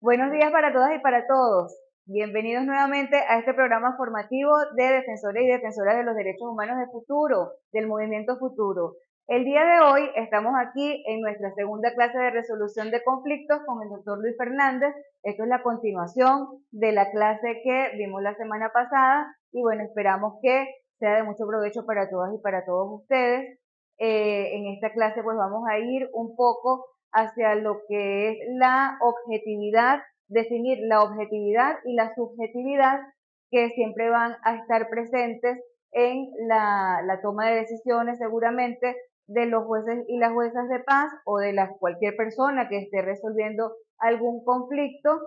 Buenos días para todas y para todos. Bienvenidos nuevamente a este programa formativo de defensores y defensoras de los derechos humanos de Futuro, del Movimiento Futuro. El día de hoy estamos aquí en nuestra segunda clase de resolución de conflictos con el doctor Luis Fernández. Esto es la continuación de la clase que vimos la semana pasada y bueno, esperamos que sea de mucho provecho para todas y para todos ustedes. En esta clase pues vamos a ir un poco hacia lo que es la objetividad, definir la objetividad y la subjetividad que siempre van a estar presentes en la toma de decisiones seguramente de los jueces y las juezas de paz o de cualquier persona que esté resolviendo algún conflicto.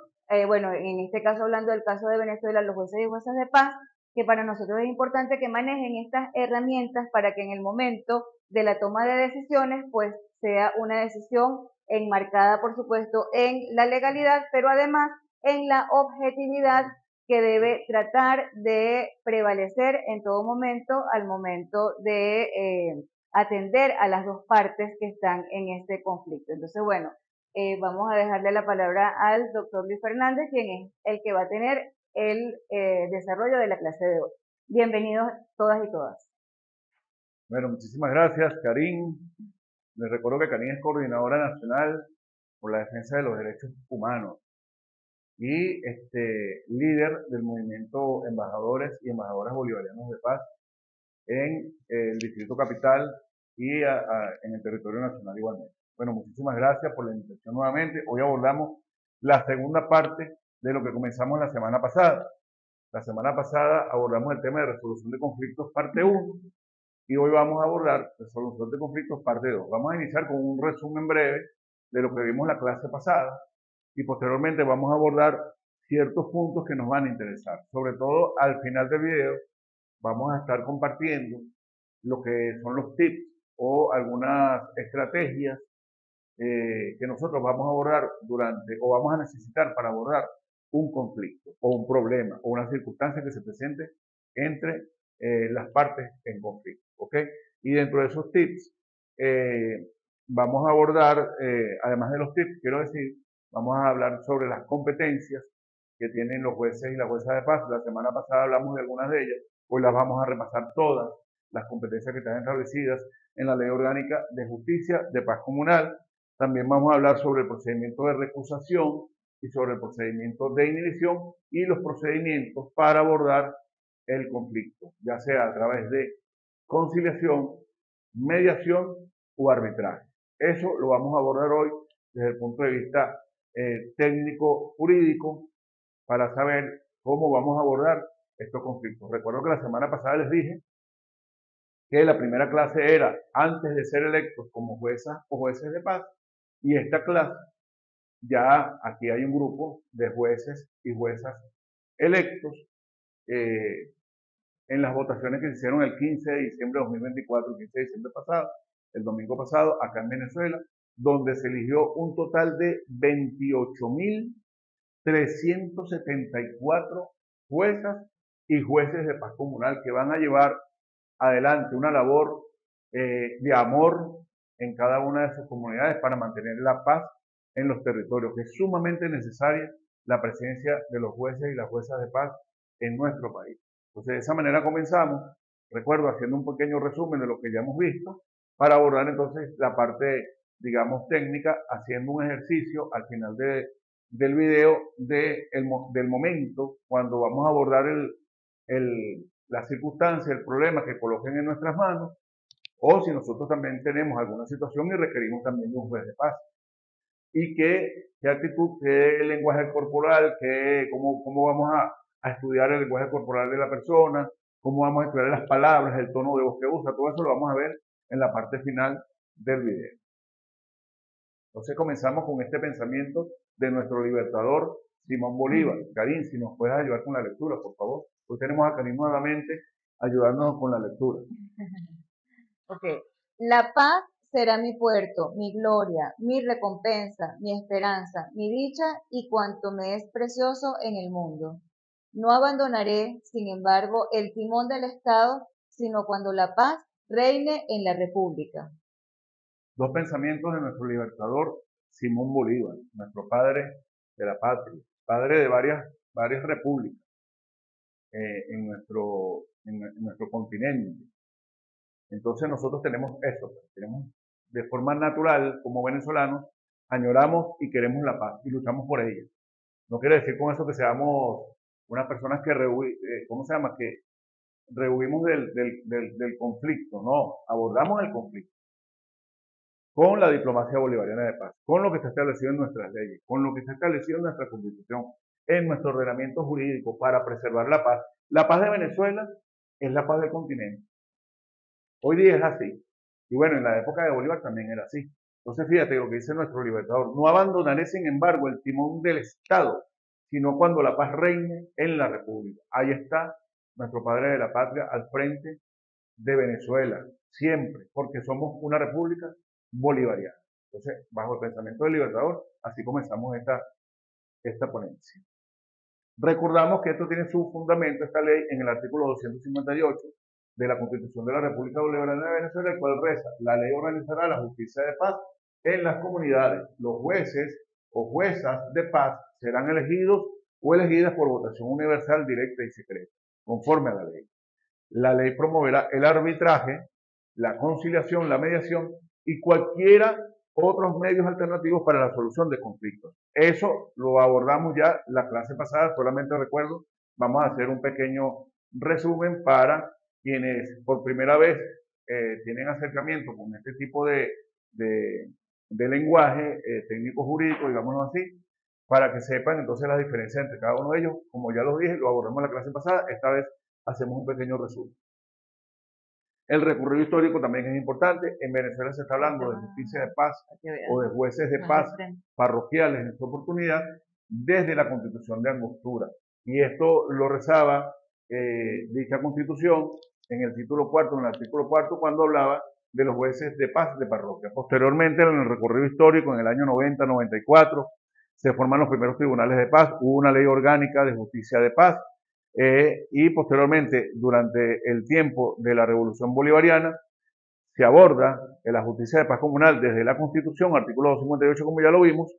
Bueno, en este caso hablando del caso de Venezuela, los jueces y juezas de paz, que para nosotros es importante que manejen estas herramientas para que en el momento de la toma de decisiones pues sea una decisión enmarcada por supuesto en la legalidad, pero además en la objetividad que debe tratar de prevalecer en todo momento al momento de atender a las dos partes que están en este conflicto. Entonces, bueno, vamos a dejarle la palabra al doctor Luis Fernández, quien es el que va a tener el desarrollo de la clase de hoy. Bienvenidos todas y todas. Bueno, muchísimas gracias, Karin. Les recuerdo que Karin es coordinadora nacional por la defensa de los derechos humanos y líder del movimiento Embajadores y Embajadoras Bolivarianos de Paz en el Distrito Capital y en el territorio nacional igualmente. Bueno, muchísimas gracias por la invitación nuevamente. Hoy abordamos la segunda parte de lo que comenzamos la semana pasada. La semana pasada abordamos el tema de resolución de conflictos parte 1 y hoy vamos a abordar resolución de conflictos parte 2. Vamos a iniciar con un resumen breve de lo que vimos la clase pasada y posteriormente vamos a abordar ciertos puntos que nos van a interesar. Sobre todo al final del video vamos a estar compartiendo lo que son los tips o algunas estrategias que nosotros vamos a abordar o vamos a necesitar para abordar un conflicto o un problema o una circunstancia que se presente entre las partes en conflicto. ¿Ok? Y dentro de esos tips vamos a abordar, además de los tips, quiero decir, vamos a hablar sobre las competencias que tienen los jueces y las juezas de paz. La semana pasada hablamos de algunas de ellas, hoy las vamos a repasar todas, las competencias que están establecidas en la Ley Orgánica de Justicia de Paz Comunal. También vamos a hablar sobre el procedimiento de recusación y sobre el procedimiento de inhibición y los procedimientos para abordar el conflicto, ya sea a través de conciliación, mediación o arbitraje. Eso lo vamos a abordar hoy desde el punto de vista técnico-jurídico para saber cómo vamos a abordar estos conflictos. Recuerdo que la semana pasada les dije que la primera clase era antes de ser electos como juezas o jueces de paz y esta clase ya aquí hay un grupo de jueces y juezas electos eh, en las votaciones que se hicieron el 15 de diciembre de 2024, el 15 de diciembre pasado, el domingo pasado, acá en Venezuela, donde se eligió un total de 28.374 juezas y jueces de paz comunal que van a llevar adelante una labor de amor en cada una de sus comunidades para mantener la paz en los territorios, que es sumamente necesaria la presencia de los jueces y las juezas de paz en nuestro país. Entonces, de esa manera comenzamos, recuerdo, haciendo un pequeño resumen de lo que ya hemos visto, para abordar entonces la parte, digamos, técnica, haciendo un ejercicio al final del video del momento, cuando vamos a abordar la circunstancia, el problema que coloquen en nuestras manos, o si nosotros también tenemos alguna situación y requerimos también de un juez de paz. Y qué actitud, qué lenguaje corporal, cómo vamos a estudiar el lenguaje corporal de la persona, cómo vamos a estudiar las palabras, el tono de voz que usa, todo eso lo vamos a ver en la parte final del video. Entonces comenzamos con este pensamiento de nuestro libertador Simón Bolívar. Karin, si nos puedes ayudar con la lectura, por favor. Hoy tenemos a Karin nuevamente ayudándonos con la lectura. Ok. La paz será mi puerto, mi gloria, mi recompensa, mi esperanza, mi dicha y cuanto me es precioso en el mundo. No abandonaré, sin embargo, el timón del Estado, sino cuando la paz reine en la República. Dos pensamientos de nuestro libertador Simón Bolívar, nuestro padre de la patria, padre de varias repúblicas en nuestro continente. Entonces nosotros tenemos eso, tenemos de forma natural como venezolanos, añoramos y queremos la paz y luchamos por ella. No quiere decir con eso que seamos unas personas que, ¿cómo se llama? Que rehuimos del conflicto, no, abordamos el conflicto con la diplomacia bolivariana de paz, con lo que está establecido en nuestras leyes, con lo que está establecido en nuestra constitución, en nuestro ordenamiento jurídico para preservar la paz. La paz de Venezuela es la paz del continente. Hoy día es así. Y bueno, en la época de Bolívar también era así. Entonces fíjate lo que dice nuestro libertador, no abandonaré sin embargo el timón del Estado, sino cuando la paz reine en la República. Ahí está nuestro padre de la patria al frente de Venezuela, siempre, porque somos una república bolivariana. Entonces, bajo el pensamiento del libertador, así comenzamos esta ponencia. Recordamos que esto tiene su fundamento, esta ley, en el artículo 258 de la Constitución de la República Bolivariana de Venezuela, el cual reza: la ley organizará la justicia de paz en las comunidades. Los jueces o juezas de paz serán elegidos o elegidas por votación universal, directa y secreta, conforme a la ley. La ley promoverá el arbitraje, la conciliación, la mediación y cualquiera otros medios alternativos para la solución de conflictos. Eso lo abordamos ya la clase pasada, solamente recuerdo, vamos a hacer un pequeño resumen para quienes por primera vez tienen acercamiento con este tipo de lenguaje técnico jurídico, digámoslo así, para que sepan entonces las diferencias entre cada uno de ellos. Como ya los dije, lo abordamos la clase pasada, esta vez hacemos un pequeño resumen. El recorrido histórico también es importante. En Venezuela se está hablando de justicia de paz o de jueces de paz parroquiales en su oportunidad desde la Constitución de Angostura. Y esto lo rezaba dicha Constitución en el título cuarto, en el artículo cuarto, cuando hablaba de los jueces de paz de parroquia. Posteriormente, en el recorrido histórico, en el año 90-94, se forman los primeros tribunales de paz, hubo una ley orgánica de justicia de paz, y posteriormente, durante el tiempo de la Revolución Bolivariana, se aborda la justicia de paz comunal desde la Constitución, artículo 258, como ya lo vimos,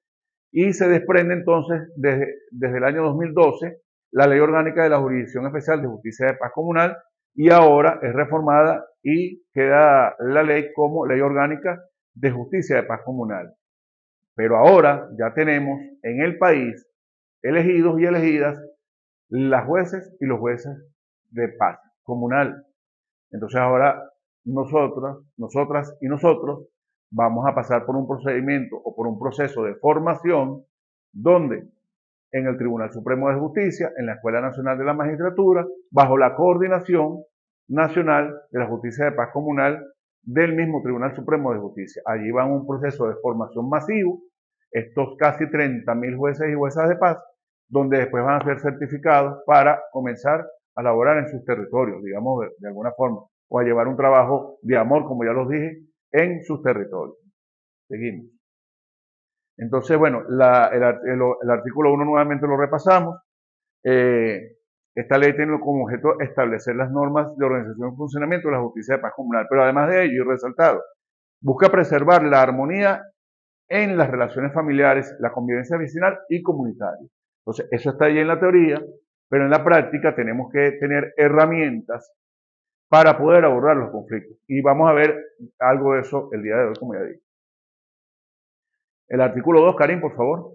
y se desprende entonces desde el año 2012 la Ley Orgánica de la Jurisdicción Especial de Justicia de Paz Comunal, y ahora es reformada y queda la ley como Ley Orgánica de Justicia de Paz Comunal. Pero ahora ya tenemos en el país elegidos y elegidas las jueces y los jueces de paz comunal. Entonces ahora nosotras y nosotros vamos a pasar por un procedimiento o por un proceso de formación donde en el Tribunal Supremo de Justicia, en la Escuela Nacional de la Magistratura, bajo la coordinación nacional de la Justicia de Paz Comunal del mismo Tribunal Supremo de Justicia. Allí van un proceso de formación masivo, estos casi 30.000 jueces y juezas de paz, donde después van a ser certificados para comenzar a laborar en sus territorios, digamos de alguna forma, o a llevar un trabajo de amor, como ya los dije, en sus territorios. Seguimos. Entonces, bueno, el artículo 1 nuevamente lo repasamos. Esta ley tiene como objeto establecer las normas de organización y funcionamiento de la justicia de paz comunal, pero además de ello, y resaltado, busca preservar la armonía en las relaciones familiares, la convivencia vecinal y comunitaria. Entonces, eso está ahí en la teoría, pero en la práctica tenemos que tener herramientas para poder abordar los conflictos. Y vamos a ver algo de eso el día de hoy, como ya dije. El artículo 2, Karim, por favor.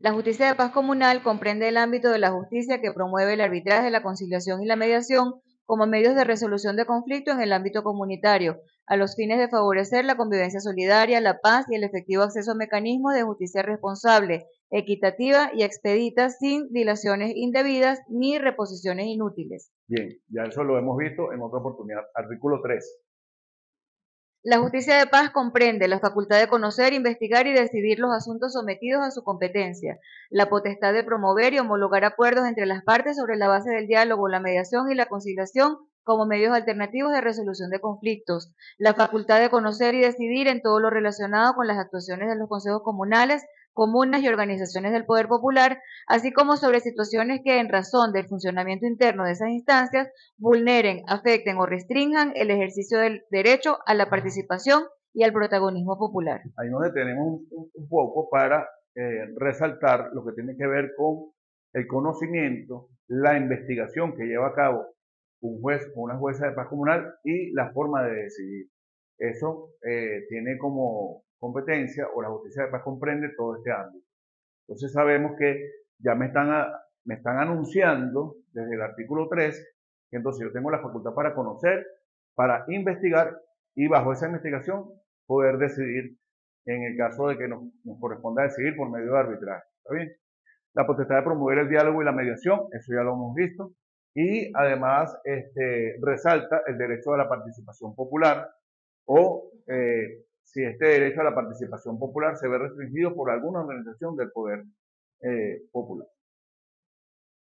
La justicia de paz comunal comprende el ámbito de la justicia que promueve el arbitraje, la conciliación y la mediación como medios de resolución de conflicto en el ámbito comunitario, a los fines de favorecer la convivencia solidaria, la paz y el efectivo acceso a mecanismos de justicia responsable, equitativa y expedita sin dilaciones indebidas ni reposiciones inútiles. Bien, ya eso lo hemos visto en otra oportunidad. Artículo 3. La justicia de paz comprende la facultad de conocer, investigar y decidir los asuntos sometidos a su competencia, la potestad de promover y homologar acuerdos entre las partes sobre la base del diálogo, la mediación y la conciliación como medios alternativos de resolución de conflictos, la facultad de conocer y decidir en todo lo relacionado con las actuaciones de los consejos comunales, comunas y organizaciones del poder popular, así como sobre situaciones que en razón del funcionamiento interno de esas instancias vulneren, afecten o restrinjan el ejercicio del derecho a la participación y al protagonismo popular. Ahí nos detenemos un poco para resaltar lo que tiene que ver con el conocimiento, la investigación que lleva a cabo un juez o una jueza de paz comunal y la forma de decidir. Eso tiene como competencia, o la justicia de paz comprende todo este ámbito. Entonces sabemos que ya me están anunciando desde el artículo 3 que entonces yo tengo la facultad para conocer, para investigar y bajo esa investigación poder decidir en el caso de que nos corresponda decidir por medio de arbitraje. ¿Está bien? La potestad de promover el diálogo y la mediación, eso ya lo hemos visto, y además resalta el derecho a la participación popular o si este derecho a la participación popular se ve restringido por alguna organización del poder popular.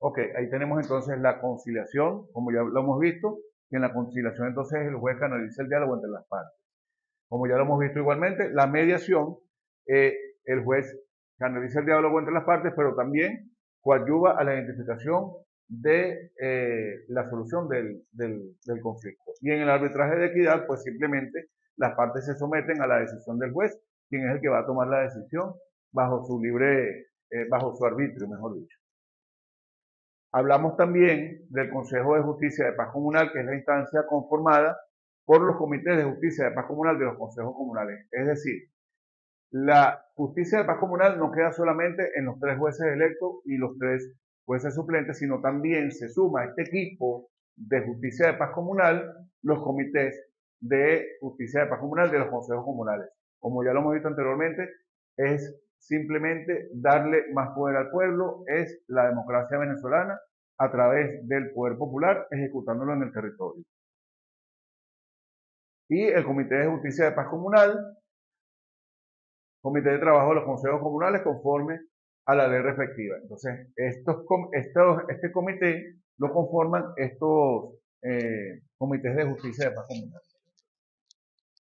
Ok, ahí tenemos entonces la conciliación, como ya lo hemos visto, y en la conciliación entonces el juez canaliza el diálogo entre las partes. Como ya lo hemos visto igualmente, la mediación, el juez canaliza el diálogo entre las partes, pero también coadyuva a la identificación de la solución del conflicto. Y en el arbitraje de equidad, pues simplemente las partes se someten a la decisión del juez, quien es el que va a tomar la decisión bajo su bajo su arbitrio, mejor dicho. Hablamos también del Consejo de Justicia de Paz Comunal, que es la instancia conformada por los comités de justicia de paz comunal de los consejos comunales. Es decir, la justicia de paz comunal no queda solamente en los 3 jueces electos y los 3 jueces suplentes, sino también se suma a este equipo de justicia de paz comunal los comités de justicia de paz comunal de los consejos comunales. Como ya lo hemos visto anteriormente, es simplemente darle más poder al pueblo, es la democracia venezolana a través del poder popular ejecutándolo en el territorio. Y el Comité de Justicia de Paz Comunal, Comité de Trabajo de los Consejos Comunales conforme a la ley respectiva. Entonces, este comité lo conforman estos comités de justicia de paz comunal,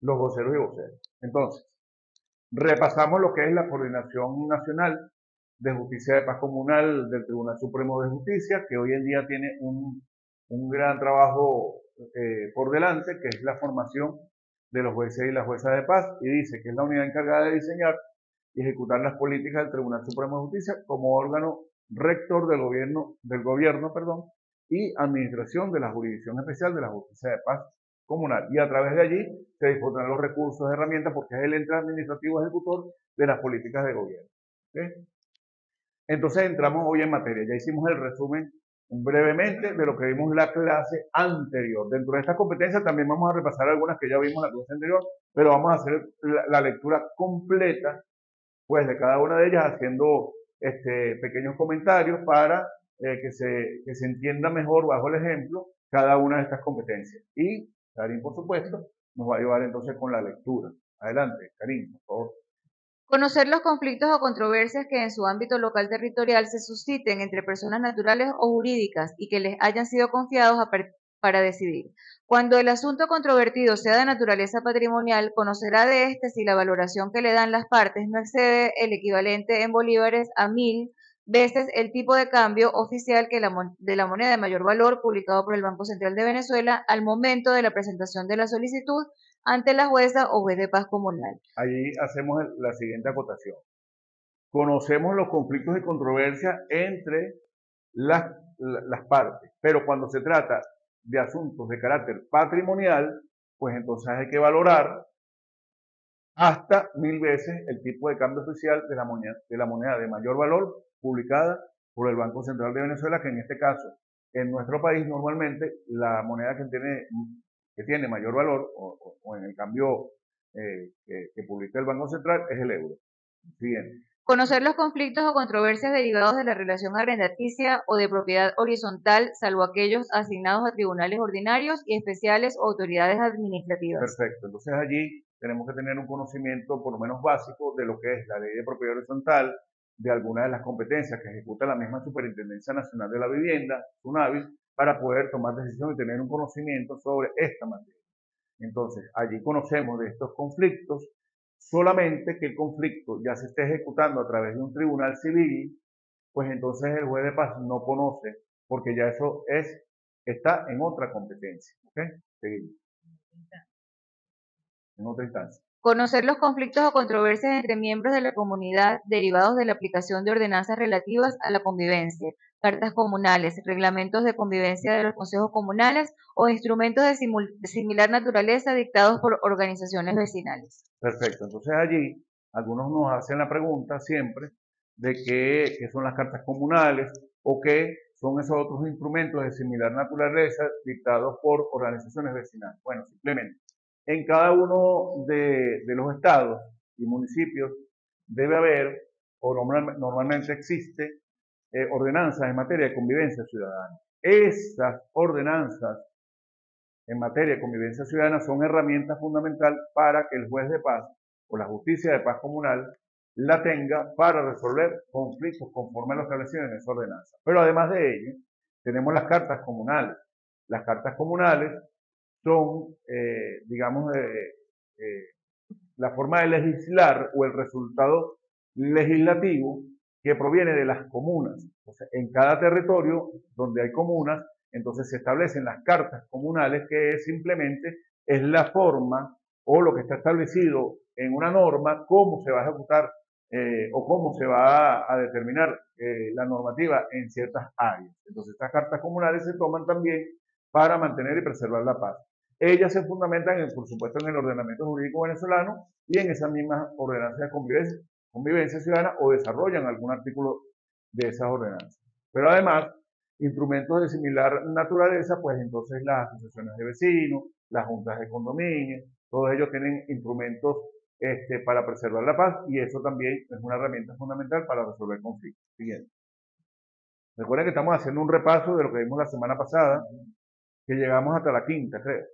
los voceros y voceras. Entonces, repasamos lo que es la Coordinación Nacional de Justicia de Paz Comunal del Tribunal Supremo de Justicia, que hoy en día tiene un gran trabajo por delante, que es la formación de los jueces y las juezas de paz, y dice que es la unidad encargada de diseñar y ejecutar las políticas del Tribunal Supremo de Justicia como órgano rector del gobierno, y administración de la Jurisdicción Especial de la Justicia de Paz Comunal. Y a través de allí se disfrutan los recursos, herramientas, porque es el ente administrativo ejecutor de las políticas de gobierno. ¿Okay? Entonces entramos hoy en materia. Ya hicimos el resumen brevemente de lo que vimos en la clase anterior. Dentro de estas competencias también vamos a repasar algunas que ya vimos en la clase anterior, pero vamos a hacer la lectura completa pues de cada una de ellas, haciendo pequeños comentarios para que se entienda mejor bajo el ejemplo cada una de estas competencias. Y Karin, por supuesto, nos va a ayudar entonces con la lectura. Adelante, Karin, por favor. Conocer los conflictos o controversias que en su ámbito local territorial se susciten entre personas naturales o jurídicas y que les hayan sido confiados para decidir. Cuando el asunto controvertido sea de naturaleza patrimonial, conocerá de este si la valoración que le dan las partes no excede el equivalente en bolívares a 1000 veces el tipo de cambio oficial de la moneda de mayor valor publicado por el Banco Central de Venezuela al momento de la presentación de la solicitud ante la jueza o juez de paz comunal. Allí hacemos la siguiente acotación. Conocemos los conflictos y controversias entre las partes, pero cuando se trata de asuntos de carácter patrimonial, pues entonces hay que valorar hasta 1000 veces el tipo de cambio oficial de la moneda de mayor valor publicada por el Banco Central de Venezuela, que en este caso, en nuestro país normalmente la moneda que tiene mayor valor, o en el cambio que publica el Banco Central, es el euro. Siguiente. Conocer los conflictos o controversias derivados de la relación arrendaticia o de propiedad horizontal, salvo aquellos asignados a tribunales ordinarios y especiales o autoridades administrativas. Perfecto. Entonces allí tenemos que tener un conocimiento por lo menos básico de lo que es la ley de propiedad horizontal, de algunas de las competencias que ejecuta la misma Superintendencia Nacional de la Vivienda, SUNAVI, para poder tomar decisiones y tener un conocimiento sobre esta materia. Entonces, allí conocemos de estos conflictos, solamente que el conflicto ya se esté ejecutando a través de un tribunal civil, pues entonces el juez de paz no conoce, porque ya eso está en otra competencia. ¿Ok? Seguimos. En otra instancia. Conocer los conflictos o controversias entre miembros de la comunidad derivados de la aplicación de ordenanzas relativas a la convivencia, cartas comunales, reglamentos de convivencia de los consejos comunales o instrumentos de similar naturaleza dictados por organizaciones vecinales. Perfecto. Entonces allí algunos nos hacen la pregunta siempre de qué son las cartas comunales o qué son esos otros instrumentos de similar naturaleza dictados por organizaciones vecinales. Bueno, simplemente en cada uno de los estados y municipios debe haber, o normalmente existe, ordenanzas en materia de convivencia ciudadana. Esas ordenanzas en materia de convivencia ciudadana son herramientas fundamentales para que el juez de paz o la justicia de paz comunal la tenga para resolver conflictos conforme a lo establecido en esa ordenanza. Pero además de ello, tenemos las cartas comunales. Las cartas comunales son, digamos, la forma de legislar o el resultado legislativo que proviene de las comunas. Entonces, en cada territorio donde hay comunas, entonces se establecen las cartas comunales, que simplemente es la forma o lo que está establecido en una norma, cómo se va a ejecutar o cómo se va a determinar la normativa en ciertas áreas. Entonces, estas cartas comunales se toman también para mantener y preservar la paz. Ellas se fundamentan, por supuesto, en el ordenamiento jurídico venezolano y en esas mismas ordenanzas de convivencia ciudadana o desarrollan algún artículo de esas ordenanzas. Pero además, instrumentos de similar naturaleza, pues entonces las asociaciones de vecinos, las juntas de condominio, todos ellos tienen instrumentos para preservar la paz y eso también es una herramienta fundamental para resolver conflictos. Siguiente. Recuerden que estamos haciendo un repaso de lo que vimos la semana pasada, que llegamos hasta la quinta, creo.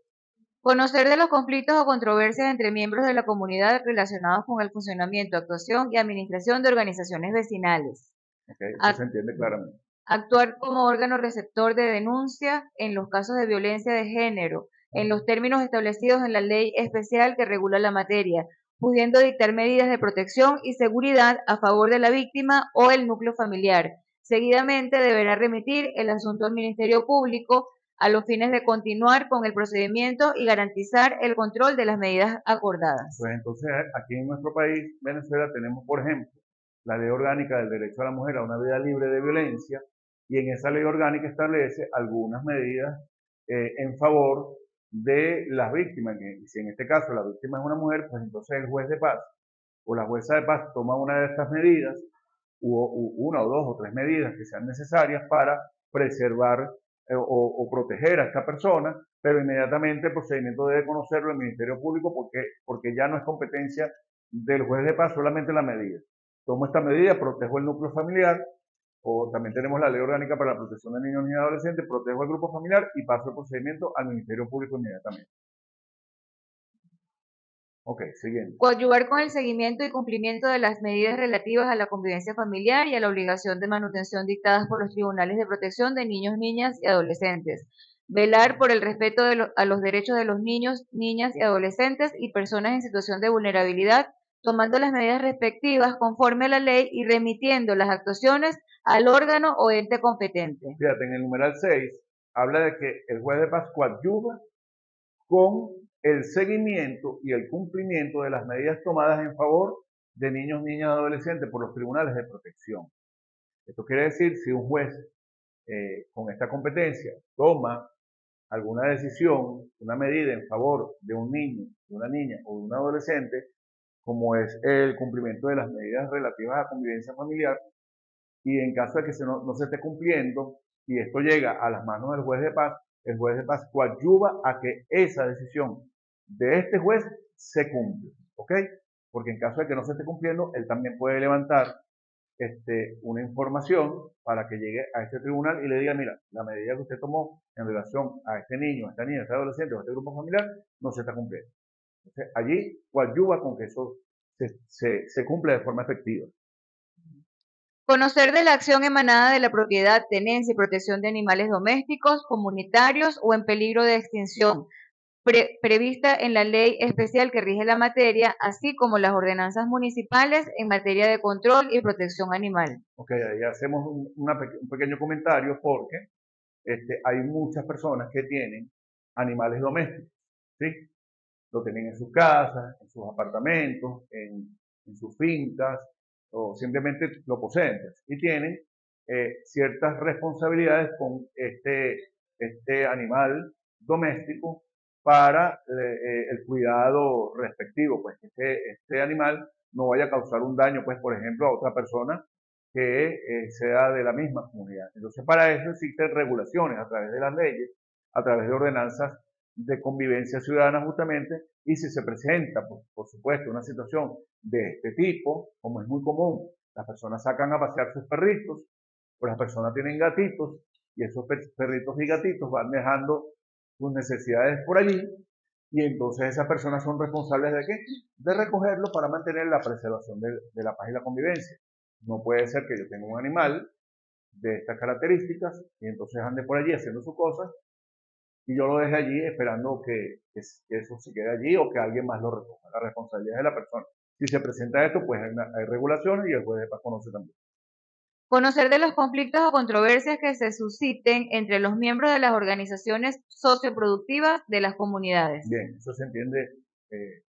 Conocer de los conflictos o controversias entre miembros de la comunidad relacionados con el funcionamiento, actuación y administración de organizaciones vecinales. Okay, eso se entiende claramente. Actuar como órgano receptor de denuncia en los casos de violencia de género, en los términos establecidos en la ley especial que regula la materia, pudiendo dictar medidas de protección y seguridad a favor de la víctima o el núcleo familiar. Seguidamente deberá remitir el asunto al Ministerio Público a los fines de continuar con el procedimiento y garantizar el control de las medidas acordadas. Pues entonces aquí en nuestro país, Venezuela, tenemos, por ejemplo, la Ley Orgánica del Derecho a la Mujer a una Vida Libre de Violencia, y en esa ley orgánica establece algunas medidas en favor de las víctimas. Y si en este caso la víctima es una mujer, pues entonces el juez de paz o la jueza de paz toma una de estas medidas, una o dos o tres medidas que sean necesarias para preservar o proteger a esta persona, pero inmediatamente el procedimiento debe conocerlo el Ministerio Público porque ya no es competencia del juez de paz solamente la medida. Tomo esta medida, protejo el núcleo familiar, o también tenemos la Ley Orgánica para la Protección de Niños y Adolescentes, protejo el grupo familiar y paso el procedimiento al Ministerio Público inmediatamente. Ok, siguiente. Coadyuvar con el seguimiento y cumplimiento de las medidas relativas a la convivencia familiar y a la obligación de manutención dictadas por los tribunales de protección de niños, niñas y adolescentes. Velar por el respeto a los derechos de los niños, niñas y adolescentes y personas en situación de vulnerabilidad, tomando las medidas respectivas conforme a la ley y remitiendo las actuaciones al órgano o ente competente. Fíjate, en el numeral 6 habla de que el juez de paz coadyuva con el seguimiento y el cumplimiento de las medidas tomadas en favor de niños, niñas y adolescentes por los tribunales de protección. Esto quiere decir, si un juez con esta competencia toma alguna decisión, una medida en favor de un niño, de una niña o de un adolescente, como es el cumplimiento de las medidas relativas a convivencia familiar, y en caso de que no se esté cumpliendo y esto llega a las manos del juez de paz, el juez de paz coadyuva a que esa decisión de este juez se cumple, ¿ok? Porque en caso de que no se esté cumpliendo, él también puede levantar una información para que llegue a este tribunal y le diga, mira, la medida que usted tomó en relación a este niño, a esta niña, a este adolescente o a este grupo familiar, no se está cumpliendo. Entonces, allí coadyuva con que eso se cumple de forma efectiva. Conocer de la acción emanada de la propiedad, tenencia y protección de animales domésticos, comunitarios o en peligro de extinción, prevista en la ley especial que rige la materia, así como las ordenanzas municipales en materia de control y protección animal. Ok, ahí hacemos un pequeño comentario porque hay muchas personas que tienen animales domésticos, ¿sí? lo tienen en sus casas, en sus apartamentos, en sus fincas, o simplemente lo poseen, pues, y tienen ciertas responsabilidades con este animal doméstico para el cuidado respectivo, pues que este animal no vaya a causar un daño, pues por ejemplo, a otra persona que sea de la misma comunidad. Entonces para eso existen regulaciones a través de las leyes, a través de ordenanzas de convivencia ciudadana justamente, y si se presenta, por supuesto, una situación de este tipo, como es muy común, las personas sacan a pasear sus perritos, pues las personas tienen gatitos, y esos perritos y gatitos van dejando sus necesidades por allí, y entonces esas personas son responsables de qué? De recogerlo para mantener la preservación de la paz y la convivencia. No puede ser que yo tenga un animal de estas características y entonces ande por allí haciendo sus cosas y yo lo deje allí esperando que eso se quede allí o que alguien más lo recoja. La responsabilidad es de la persona. Si se presenta esto, pues hay regulaciones y el juez de paz conoce también. Conocer de los conflictos o controversias que se susciten entre los miembros de las organizaciones socioproductivas de las comunidades. Bien, eso se entiende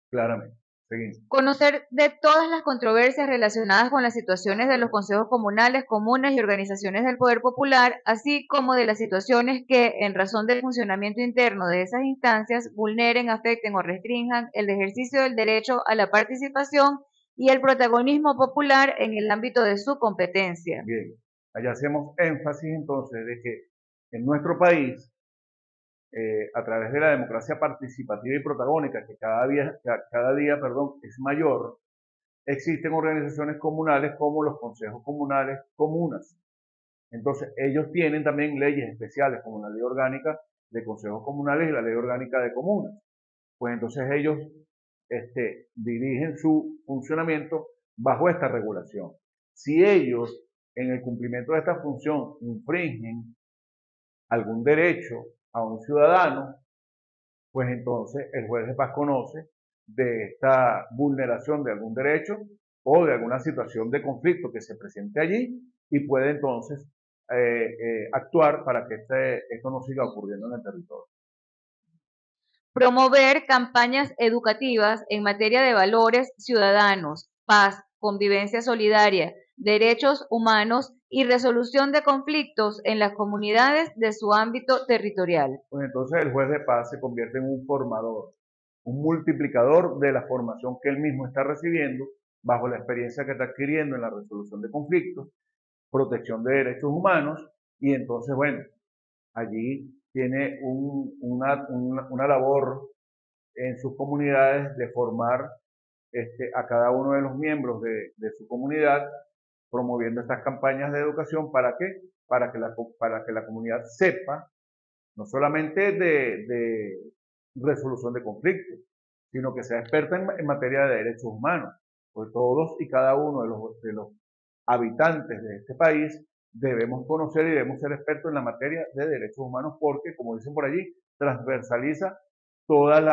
claramente. Seguimos. Conocer de todas las controversias relacionadas con las situaciones de los consejos comunales, comunas y organizaciones del poder popular, así como de las situaciones que, en razón del funcionamiento interno de esas instancias, vulneren, afecten o restrinjan el ejercicio del derecho a la participación y el protagonismo popular en el ámbito de su competencia. Bien, allá hacemos énfasis entonces de que en nuestro país, a través de la democracia participativa y protagónica, que cada día es mayor, existen organizaciones comunales como los consejos comunales, comunas. Entonces, ellos tienen también leyes especiales, como la ley orgánica de consejos comunales y la ley orgánica de comunas. Pues entonces ellos dirigen su funcionamiento bajo esta regulación. Si ellos, en el cumplimiento de esta función, infringen algún derecho a un ciudadano, pues entonces el juez de paz conoce de esta vulneración de algún derecho o de alguna situación de conflicto que se presente allí y puede entonces actuar para que esto no siga ocurriendo en el territorio. Promover campañas educativas en materia de valores ciudadanos, paz, convivencia solidaria, derechos humanos y resolución de conflictos en las comunidades de su ámbito territorial. Pues entonces el juez de paz se convierte en un formador, un multiplicador de la formación que él mismo está recibiendo bajo la experiencia que está adquiriendo en la resolución de conflictos, protección de derechos humanos, y entonces, bueno, allí tiene una labor en sus comunidades de formar a cada uno de los miembros de su comunidad, promoviendo estas campañas de educación. ¿Para qué? Para que la comunidad sepa no solamente de resolución de conflictos, sino que sea experta en materia de derechos humanos. Pues todos y cada uno de los habitantes de este país debemos conocer y debemos ser expertos en la materia de derechos humanos porque, como dicen por allí, transversaliza todas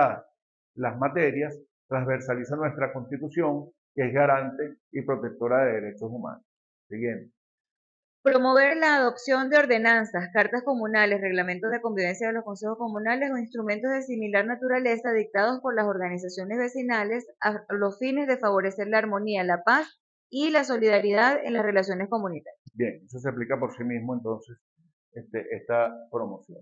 las materias, transversaliza nuestra constitución, que es garante y protectora de derechos humanos. Siguiente. Promover la adopción de ordenanzas, cartas comunales, reglamentos de convivencia de los consejos comunales o instrumentos de similar naturaleza dictados por las organizaciones vecinales a los fines de favorecer la armonía, la paz y la solidaridad en las relaciones comunitarias. Bien, eso se aplica por sí mismo entonces esta promoción.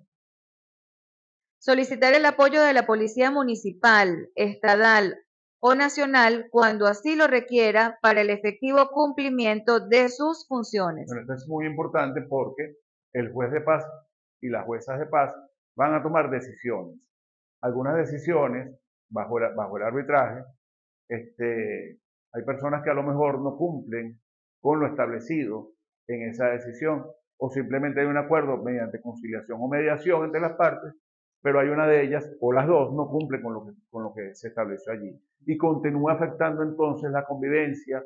Solicitar el apoyo de la policía municipal, estatal o nacional cuando así lo requiera para el efectivo cumplimiento de sus funciones. Bueno, esto es muy importante porque el juez de paz y las juezas de paz van a tomar decisiones. Algunas decisiones, bajo el arbitraje, hay personas que a lo mejor no cumplen con lo establecido en esa decisión o simplemente hay un acuerdo mediante conciliación o mediación entre las partes, pero hay una de ellas o las dos no cumple con lo que se estableció allí y continúa afectando entonces la convivencia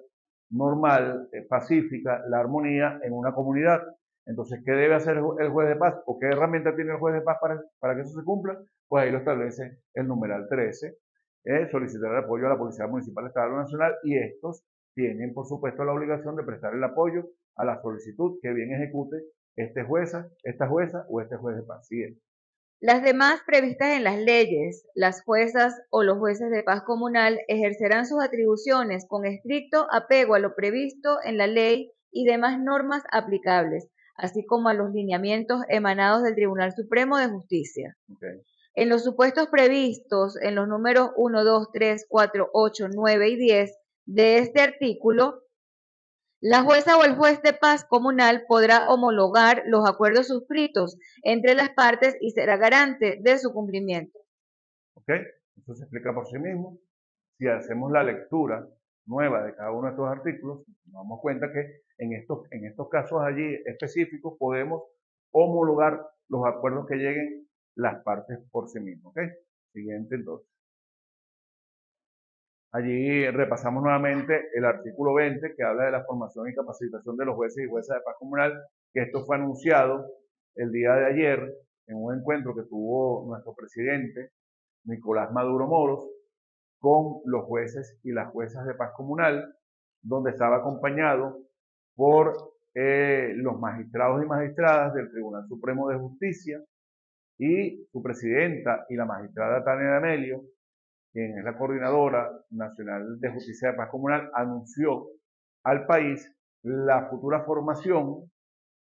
normal, pacífica, la armonía en una comunidad. Entonces, ¿qué debe hacer el juez de paz o qué herramienta tiene el juez de paz para que eso se cumpla? Pues ahí lo establece el numeral 13, solicitar el apoyo a la Policía Municipal, Estatal o Nacional, y estos tienen, por supuesto, la obligación de prestar el apoyo a la solicitud que bien ejecute esta jueza o este juez de paz. Siguiente. Las demás previstas en las leyes, las juezas o los jueces de paz comunal ejercerán sus atribuciones con estricto apego a lo previsto en la ley y demás normas aplicables, así como a los lineamientos emanados del Tribunal Supremo de Justicia. Okay. En los supuestos previstos en los números 1, 2, 3, 4, 8, 9 y 10 de este artículo, la jueza o el juez de paz comunal podrá homologar los acuerdos suscritos entre las partes y será garante de su cumplimiento. ¿Ok? Eso se explica por sí mismo. Si hacemos la lectura nueva de cada uno de estos artículos, nos damos cuenta que en estos casos allí específicos podemos homologar los acuerdos que lleguen las partes por sí mismos. ¿Ok? Siguiente entonces. Allí repasamos nuevamente el artículo 20 que habla de la formación y capacitación de los jueces y juezas de paz comunal, que esto fue anunciado el día de ayer en un encuentro que tuvo nuestro presidente Nicolás Maduro Moros con los jueces y las juezas de paz comunal, donde estaba acompañado por los magistrados y magistradas del Tribunal Supremo de Justicia y su presidenta y la magistrada Tania D'Amelio, quien es la Coordinadora Nacional de Justicia de Paz Comunal, anunció al país la futura formación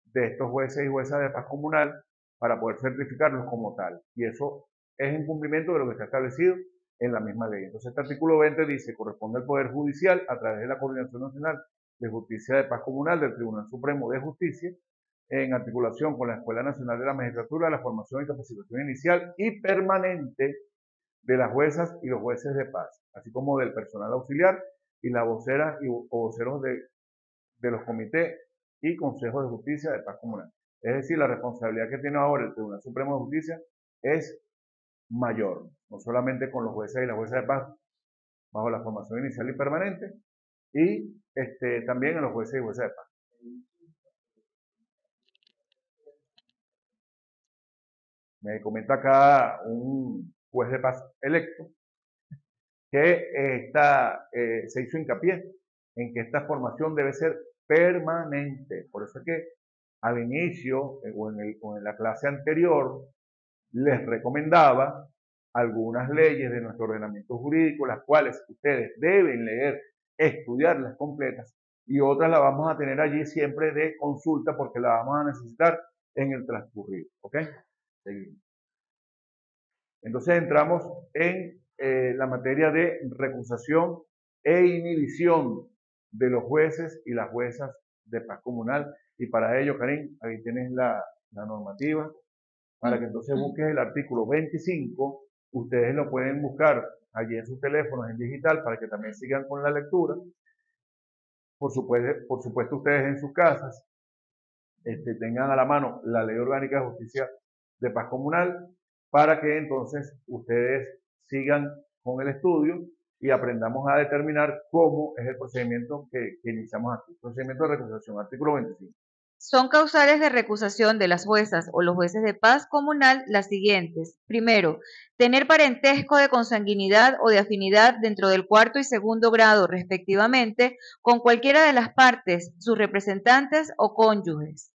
de estos jueces y juezas de paz comunal para poder certificarlos como tal. Y eso es en cumplimiento de lo que está establecido en la misma ley. Entonces, este artículo 20 dice, corresponde al Poder Judicial, a través de la Coordinación Nacional de Justicia de Paz Comunal del Tribunal Supremo de Justicia, en articulación con la Escuela Nacional de la Magistratura, la formación y capacitación inicial y permanente de las juezas y los jueces de paz, así como del personal auxiliar y las voceras o voceros de los comités y consejos de justicia de paz comunal. Es decir, la responsabilidad que tiene ahora el Tribunal Supremo de Justicia es mayor, no solamente con los jueces y las juezas de paz bajo la formación inicial y permanente, y también en los jueces y juezas de paz. Me comenta acá un juez de paz electo que se hizo hincapié en que esta formación debe ser permanente. Por eso es que al inicio o en la clase anterior les recomendaba algunas leyes de nuestro ordenamiento jurídico, las cuales ustedes deben leer, estudiarlas completas, y otras las vamos a tener allí siempre de consulta porque las vamos a necesitar en el transcurrir. ¿Ok? Seguimos. Entonces entramos en la materia de recusación e inhibición de los jueces y las juezas de paz comunal. Y para ello, Karin, ahí tienes la normativa, para que entonces busques el artículo 25. Ustedes lo pueden buscar allí en sus teléfonos en digital para que también sigan con la lectura. Por supuesto ustedes en sus casas tengan a la mano la Ley Orgánica de Justicia de Paz Comunal, para que entonces ustedes sigan con el estudio y aprendamos a determinar cómo es el procedimiento que iniciamos aquí. Procedimiento de recusación, artículo 25. Son causales de recusación de las juezas o los jueces de paz comunal las siguientes. Primero, tener parentesco de consanguinidad o de afinidad dentro del cuarto y segundo grado, respectivamente, con cualquiera de las partes, sus representantes o cónyuges.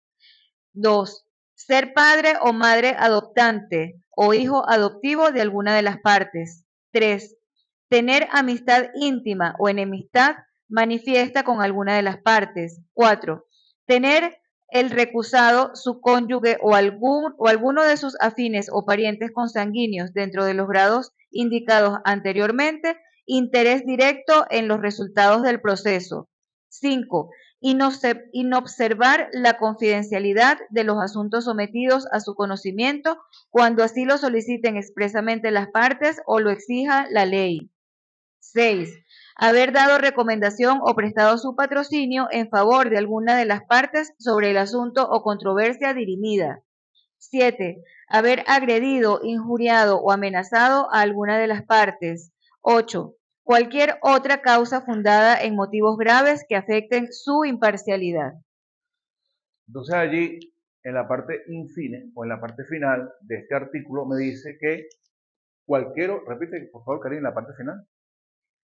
2. Ser padre o madre adoptante o hijo adoptivo de alguna de las partes. 3. Tener amistad íntima o enemistad manifiesta con alguna de las partes. 4. Tener el recusado, su cónyuge o alguno de sus afines o parientes consanguíneos dentro de los grados indicados anteriormente, interés directo en los resultados del proceso. 5. Inobservar la confidencialidad de los asuntos sometidos a su conocimiento cuando así lo soliciten expresamente las partes o lo exija la ley. 6. Haber dado recomendación o prestado su patrocinio en favor de alguna de las partes sobre el asunto o controversia dirimida. 7. Haber agredido, injuriado o amenazado a alguna de las partes. 8. Cualquier otra causa fundada en motivos graves que afecten su imparcialidad. Entonces allí, en la parte infine o en la parte final de este artículo, me dice que repite por favor, Karin, la parte final.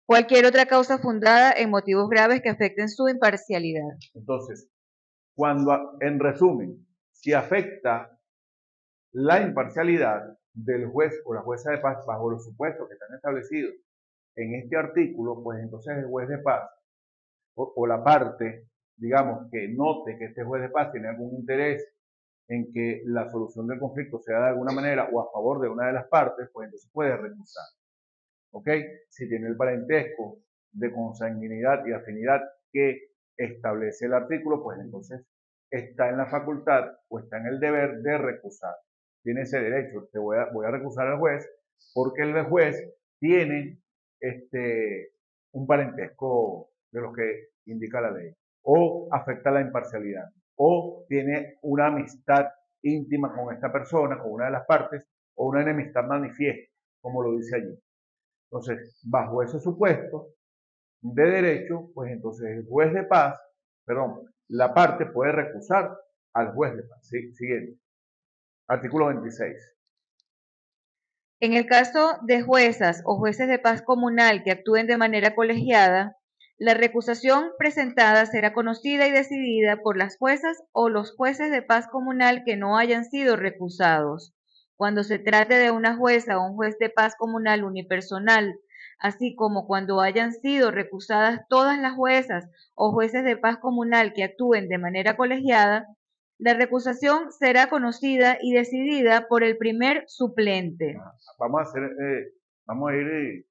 Cualquier otra causa fundada en motivos graves que afecten su imparcialidad. Entonces, en resumen, si afecta la imparcialidad, del juez o la jueza de paz bajo los supuestos que están establecidos en este artículo, pues entonces el juez de paz o la parte, digamos, que note que este juez de paz tiene algún interés en que la solución del conflicto sea de alguna manera o a favor de una de las partes, pues entonces puede recusar. ¿Ok? Si tiene el parentesco de consanguinidad y afinidad que establece el artículo, pues entonces está en la facultad o está en el deber de recusar. Tiene ese derecho. Voy a recusar al juez porque el juez tiene un parentesco de lo que indica la ley, o afecta la imparcialidad, o tiene una amistad íntima con esta persona, con una de las partes, o una enemistad manifiesta, como lo dice allí. Entonces, bajo ese supuesto de derecho, pues entonces el juez de paz, perdón, la parte puede recusar al juez de paz. ¿Sí? Siguiente. Artículo 26. En el caso de juezas o jueces de paz comunal que actúen de manera colegiada, la recusación presentada será conocida y decidida por las juezas o los jueces de paz comunal que no hayan sido recusados. Cuando se trate de una jueza o un juez de paz comunal unipersonal, así como cuando hayan sido recusadas todas las juezas o jueces de paz comunal que actúen de manera colegiada, la recusación será conocida y decidida por el primer suplente. Vamos a ir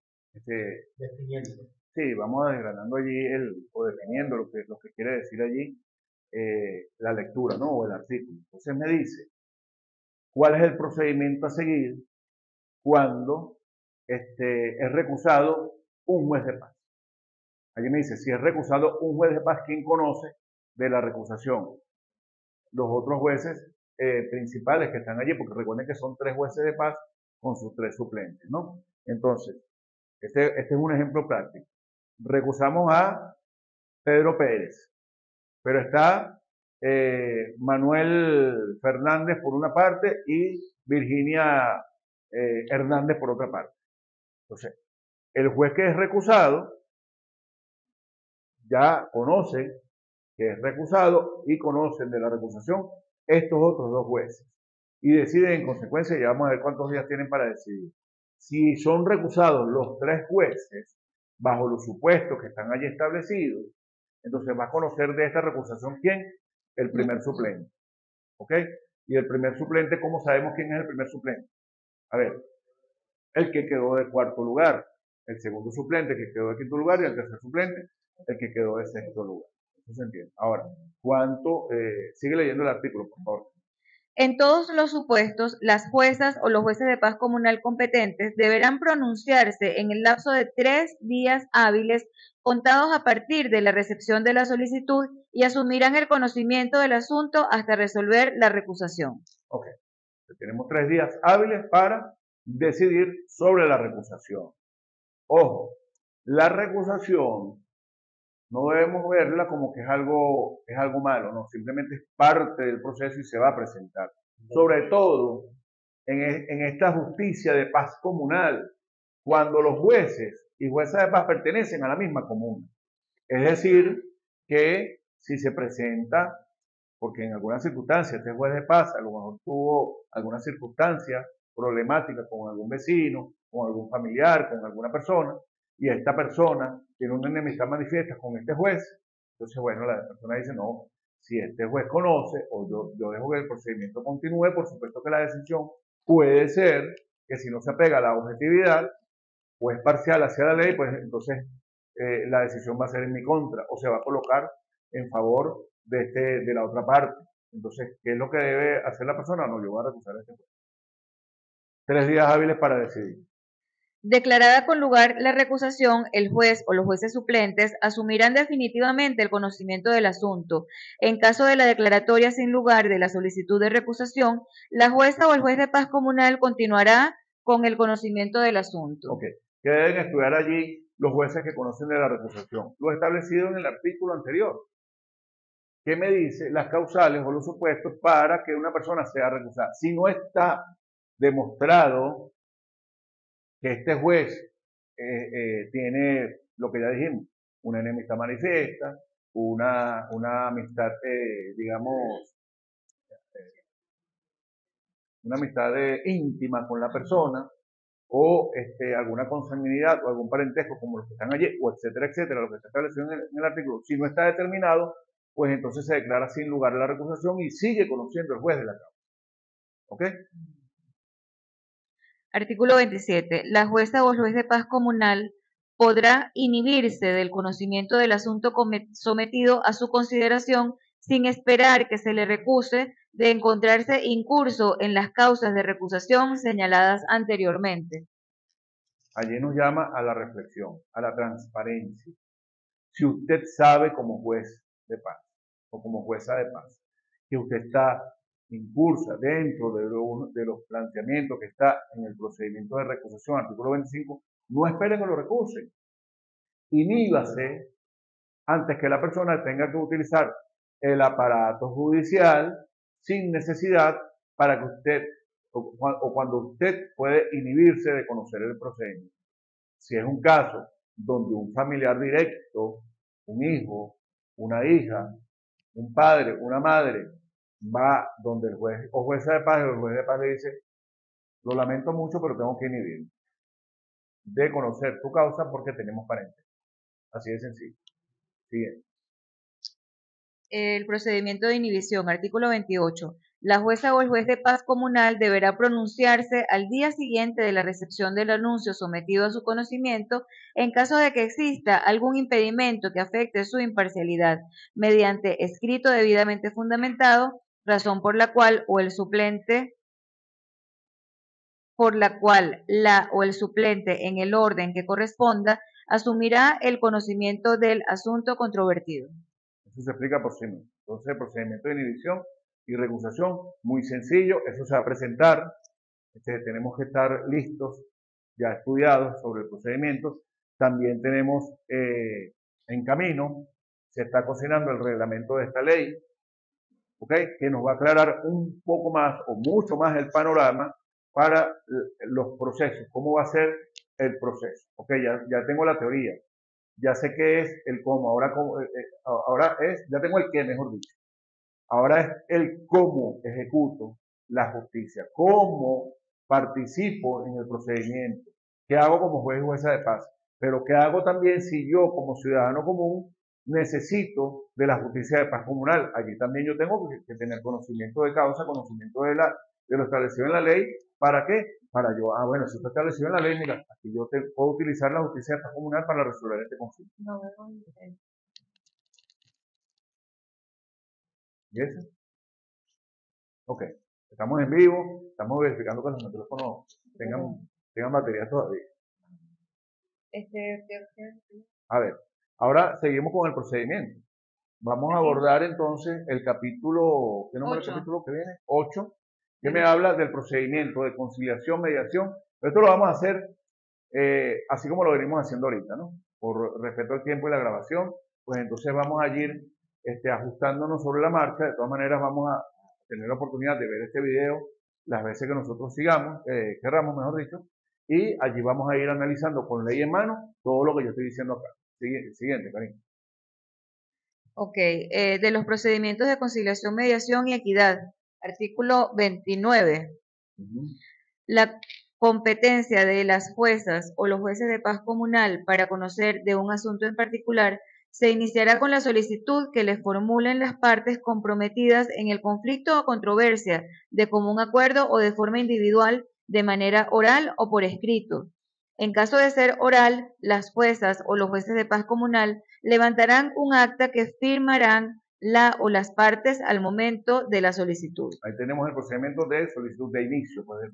definiendo. Sí, vamos desgranando allí o definiendo lo que quiere decir allí la lectura, ¿no? O el artículo. Entonces me dice, ¿cuál es el procedimiento a seguir cuando es recusado un juez de paz? Allí me dice, si es recusado un juez de paz, ¿quién conoce de la recusación? Los otros jueces principales que están allí, porque recuerden que son 3 jueces de paz con sus 3 suplentes, ¿no? Entonces, este es un ejemplo práctico. Recusamos a Pedro Pérez, pero está Manuel Fernández por una parte y Virginia Hernández por otra parte. Entonces, el juez que es recusado ya conoce que es recusado y conocen de la recusación estos otros 2 jueces y deciden en consecuencia, ya vamos a ver cuántos días tienen para decidir. Si son recusados los 3 jueces bajo los supuestos que están allí establecidos, entonces va a conocer de esta recusación quién, el primer suplente. ¿Ok? Y el primer suplente, ¿cómo sabemos quién es el primer suplente? A ver, el que quedó de 4º lugar, el segundo suplente que quedó de 5º lugar y el tercer suplente el que quedó de 6º lugar. Eso se entiende. Ahora, sigue leyendo el artículo, por favor. En todos los supuestos, las juezas o los jueces de paz comunal competentes deberán pronunciarse en el lapso de 3 días hábiles contados a partir de la recepción de la solicitud y asumirán el conocimiento del asunto hasta resolver la recusación. Ok. Tenemos 3 días hábiles para decidir sobre la recusación. Ojo, la recusación no debemos verla como que es algo malo, no, simplemente es parte del proceso y se va a presentar. Sobre todo en esta justicia de paz comunal, cuando los jueces y juezas de paz pertenecen a la misma comuna. Es decir, que si se presenta, porque en algunas circunstancias este juez de paz a lo mejor tuvo alguna circunstancia problemática con algún vecino, con algún familiar, con alguna persona, y esta persona tiene una enemistad manifiesta con este juez, entonces, bueno, la persona dice, no, si este juez conoce, o yo dejo que el procedimiento continúe, por supuesto que la decisión puede ser que si no se apega a la objetividad, o es parcial hacia la ley, pues entonces la decisión va a ser en mi contra, o se va a colocar en favor de la otra parte. Entonces, ¿qué es lo que debe hacer la persona? No, yo voy a recusar a este juez. 3 días hábiles para decidir. Declarada con lugar la recusación, el juez o los jueces suplentes asumirán definitivamente el conocimiento del asunto. En caso de la declaratoria sin lugar de la solicitud de recusación, la jueza o el juez de paz comunal continuará con el conocimiento del asunto. Ok. ¿Qué deben estudiar allí los jueces que conocen de la recusación? Lo establecido en el artículo anterior. ¿Qué me dice las causales o los supuestos para que una persona sea recusada? Si no está demostrado que este juez tiene lo que ya dijimos, una enemistad manifiesta, una amistad, digamos, una amistad íntima con la persona, o alguna consanguinidad o algún parentesco como los que están allí, o etcétera, etcétera, lo que está establecido en el artículo, si no está determinado, pues entonces se declara sin lugar a la recusación y sigue conociendo el juez de la causa. ¿Ok? Artículo 27. La jueza o el juez de paz comunal podrá inhibirse del conocimiento del asunto sometido a su consideración sin esperar que se le recuse de encontrarse incurso en las causas de recusación señaladas anteriormente. Allí nos llama a la reflexión, a la transparencia. Si usted sabe como juez de paz o como jueza de paz que usted está incursa dentro de los planteamientos que está en el procedimiento de recusación, artículo 25, no espere que lo recusen. Iníbase antes que la persona tenga que utilizar el aparato judicial sin necesidad para que usted, o cuando usted puede inhibirse de conocer el procedimiento. Si es un caso donde un familiar directo, un hijo, una hija, un padre, una madre, va donde el juez o jueza de paz, el juez de paz le dice, lo lamento mucho, pero tengo que inhibir de conocer tu causa porque tenemos parentes. Así de sencillo. Siguiente. El procedimiento de inhibición, artículo 28. La jueza o el juez de paz comunal deberá pronunciarse al día siguiente de la recepción del anuncio sometido a su conocimiento en caso de que exista algún impedimento que afecte su imparcialidad, mediante escrito debidamente fundamentado, razón por la cual la o el suplente en el orden que corresponda asumirá el conocimiento del asunto controvertido. Eso se explica por sí mismo. Entonces, el procedimiento de inhibición y recusación, muy sencillo, eso se va a presentar, tenemos que estar listos, ya estudiados sobre el procedimiento. También tenemos en camino, se está cocinando el reglamento de esta ley, ¿okay? Que nos va a aclarar un poco más o mucho más el panorama para los procesos, cómo va a ser el proceso. Okay, ya tengo la teoría, ya sé qué es el cómo, ahora ya tengo el qué, mejor dicho. Ahora es el cómo ejecuto la justicia, cómo participo en el procedimiento, qué hago como juez y jueza de paz, pero qué hago también si yo como ciudadano común necesito de la justicia de paz comunal. Allí también yo tengo que tener conocimiento de causa, conocimiento de lo establecido en la ley. ¿Para qué? Para yo, bueno, si está establecido en la ley, mira, aquí yo puedo utilizar la justicia de paz comunal para resolver este conflicto. No, ¿y eso? Ok, estamos en vivo, estamos verificando que los micrófonos tengan batería todavía. A ver, ahora seguimos con el procedimiento. Vamos a abordar entonces el capítulo, ¿qué número es el capítulo que viene? 8, que me habla del procedimiento de conciliación, mediación. Esto lo vamos a hacer así como lo venimos haciendo ahorita, ¿no? Por respeto al tiempo y la grabación, pues entonces vamos a ir ajustándonos sobre la marcha. De todas maneras vamos a tener la oportunidad de ver este video las veces que nosotros querramos, mejor dicho, y allí vamos a ir analizando con ley en mano todo lo que yo estoy diciendo acá. Siguiente, Karin. Ok, de los procedimientos de conciliación, mediación y equidad, artículo 29. La competencia de las juezas o los jueces de paz comunal para conocer de un asunto en particular se iniciará con la solicitud que les formulen las partes comprometidas en el conflicto o controversia de común acuerdo o de forma individual, de manera oral o por escrito. En caso de ser oral, las juezas o los jueces de paz comunal levantarán un acta que firmarán la o las partes al momento de la solicitud. Ahí tenemos el procedimiento de solicitud de inicio. Pues,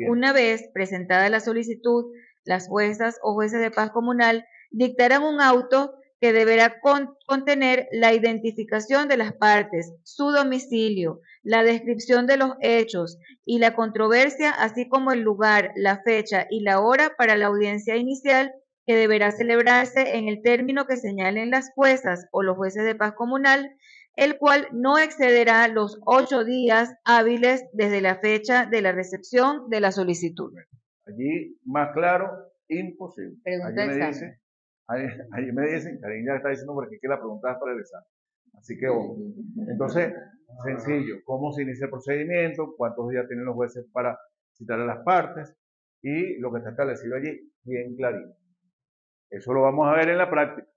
una vez presentada la solicitud, las juezas o jueces de paz comunal dictarán un auto que deberá contener la identificación de las partes, su domicilio, la descripción de los hechos y la controversia, así como el lugar, la fecha y la hora para la audiencia inicial que deberá celebrarse en el término que señalen las juezas o los jueces de paz comunal, el cual no excederá los 8 días hábiles desde la fecha de la recepción de la solicitud. Allí, más claro, imposible. Allí me dicen, Karin ya está diciendo porque que la pregunta es para el examen. Así que, entonces, sencillo, cómo se inicia el procedimiento, cuántos días tienen los jueces para citar a las partes y lo que está establecido allí, bien clarito. Eso lo vamos a ver en la práctica.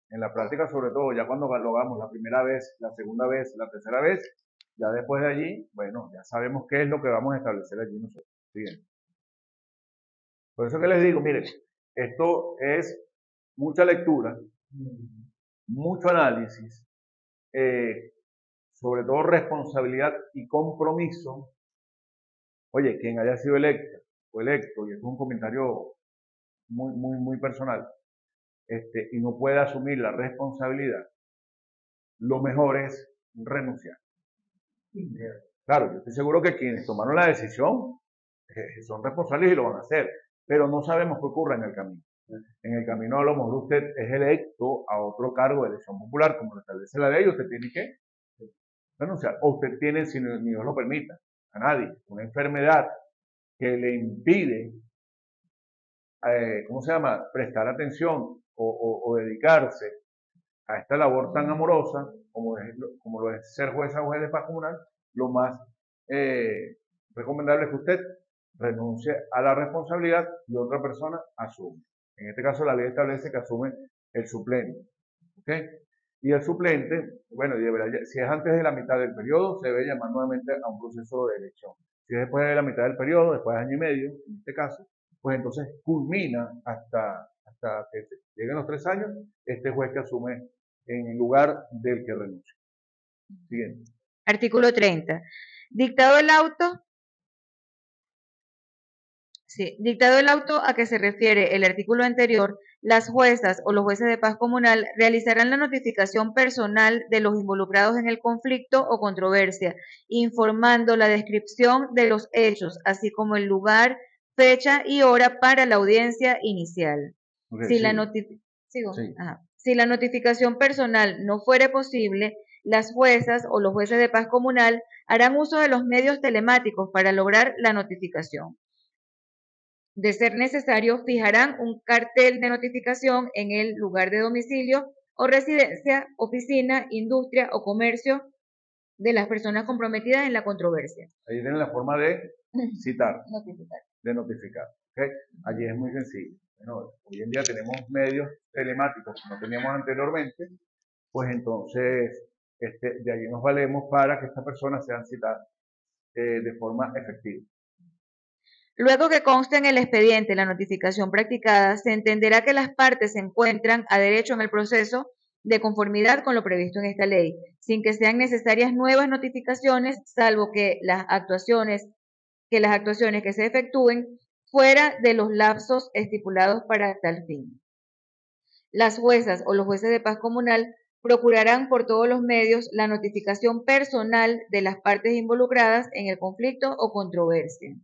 En la práctica, sobre todo, ya cuando lo hagamos la primera vez, la segunda vez, la tercera vez, ya después de allí, bueno, ya sabemos qué es lo que vamos a establecer allí nosotros. Bien. Por eso que les digo, miren, esto es mucha lectura, mucho análisis, sobre todo responsabilidad y compromiso. Oye, quien haya sido electo o electo, y esto es un comentario muy personal, y no puede asumir la responsabilidad, lo mejor es renunciar. Claro, yo estoy seguro que quienes tomaron la decisión son responsables y lo van a hacer, pero no sabemos qué ocurre en el camino. En el camino a lo mejor usted es electo a otro cargo de elección popular, como lo establece la ley, usted tiene que renunciar. O usted tiene, si ni Dios lo permita, a nadie, una enfermedad que le impide, ¿cómo se llama?, prestar atención o dedicarse a esta labor tan amorosa como lo es ser jueza o juez de paz comunal, lo más recomendable es que usted renuncie a la responsabilidad y otra persona asume. En este caso la ley establece que asume el suplente. ¿Ok? Y el suplente, bueno, si es antes de la mitad del periodo, se debe llamar nuevamente a un proceso de elección. Si es después de la mitad del periodo, después de año y medio, en este caso, pues entonces culmina hasta que lleguen los 3 años, este juez que asume en lugar del que renuncia. Siguiente. Artículo 30. Dictado el auto a que se refiere el artículo anterior, las juezas o los jueces de paz comunal realizarán la notificación personal de los involucrados en el conflicto o controversia, informando la descripción de los hechos, así como el lugar, fecha y hora para la audiencia inicial. Okay, Si la notificación personal no fuere posible, las juezas o los jueces de paz comunal harán uso de los medios telemáticos para lograr la notificación. De ser necesario, fijarán un cartel de notificación en el lugar de domicilio o residencia, oficina, industria o comercio de las personas comprometidas en la controversia. Ahí tienen la forma de citar, de notificar. ¿Okay? Allí es muy sencillo. Bueno, hoy en día tenemos medios telemáticos que no teníamos anteriormente, pues entonces de allí nos valemos para que estas personas sean citadas de forma efectiva. Luego que conste en el expediente la notificación practicada, se entenderá que las partes se encuentran a derecho en el proceso de conformidad con lo previsto en esta ley, sin que sean necesarias nuevas notificaciones, salvo que las actuaciones que se efectúen fuera de los lapsos estipulados para tal fin. Las juezas o los jueces de paz comunal procurarán por todos los medios la notificación personal de las partes involucradas en el conflicto o controversia.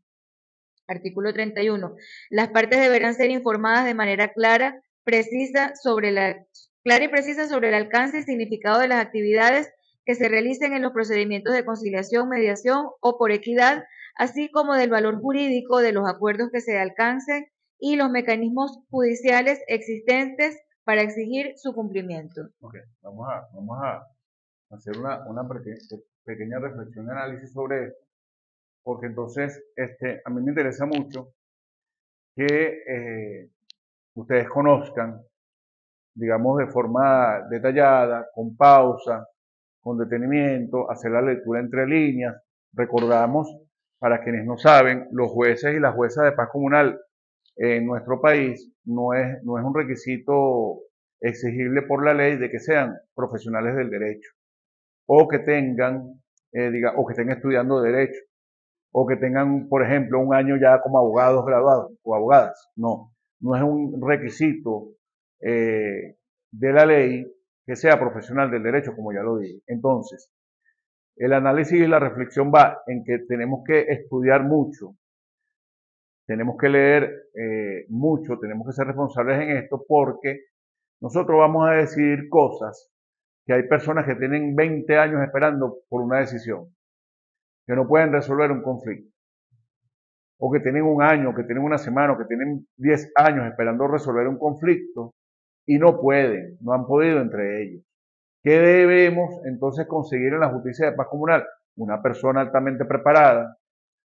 Artículo 31. Las partes deberán ser informadas de manera clara y precisa sobre el alcance y significado de las actividades que se realicen en los procedimientos de conciliación, mediación o por equidad, así como del valor jurídico de los acuerdos que se alcancen y los mecanismos judiciales existentes para exigir su cumplimiento. Ok, vamos a hacer una pequeña reflexión y análisis sobre esto, porque entonces a mí me interesa mucho que ustedes conozcan, digamos, de forma detallada, con pausa, con detenimiento, hacer la lectura entre líneas. Recordamos, para quienes no saben, los jueces y las juezas de paz comunal en nuestro país no es un requisito exigible por la ley de que sean profesionales del derecho o que tengan, o que estén estudiando derecho o que tengan, por ejemplo, un año ya como abogados graduados o abogadas. No es un requisito de la ley que sea profesional del derecho, como ya lo dije. Entonces, el análisis y la reflexión va en que tenemos que estudiar mucho, tenemos que leer mucho, tenemos que ser responsables en esto porque nosotros vamos a decidir cosas que hay personas que tienen 20 años esperando por una decisión, que no pueden resolver un conflicto, o que tienen un año, que tienen una semana, o que tienen 10 años esperando resolver un conflicto y no pueden, no han podido entre ellos. ¿Qué debemos entonces conseguir en la justicia de paz comunal? Una persona altamente preparada,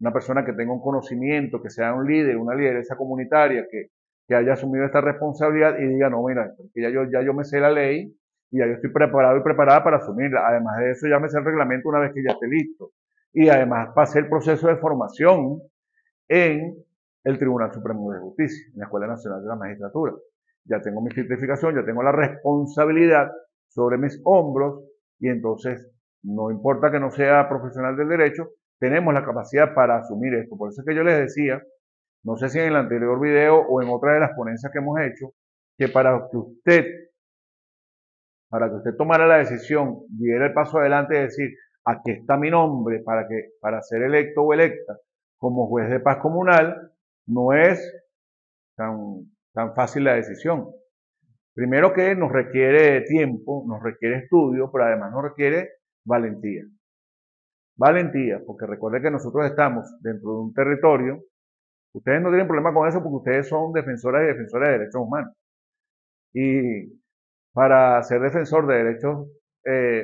una persona que tenga un conocimiento, que sea un líder, una lideresa comunitaria, que haya asumido esta responsabilidad y diga, no, mira, porque ya yo me sé la ley y ya yo estoy preparado y preparada para asumirla. Además de eso, ya me sé el reglamento una vez que ya esté listo. Y además pasé el proceso de formación en el Tribunal Supremo de Justicia, en la Escuela Nacional de la Magistratura. Ya tengo mi certificación, ya tengo la responsabilidad sobre mis hombros y entonces no importa que no sea profesional del derecho, tenemos la capacidad para asumir esto. Por eso es que yo les decía, no sé si en el anterior video o en otra de las ponencias que hemos hecho, que para que usted tomara la decisión, diera el paso adelante y decir, aquí está mi nombre para ser electo o electa como juez de paz comunal, no es tan fácil la decisión. Primero que nos requiere tiempo, nos requiere estudio, pero además nos requiere valentía. Valentía, porque recuerde que nosotros estamos dentro de un territorio, ustedes no tienen problema con eso porque ustedes son defensoras y defensores de derechos humanos. Y para ser defensor de derechos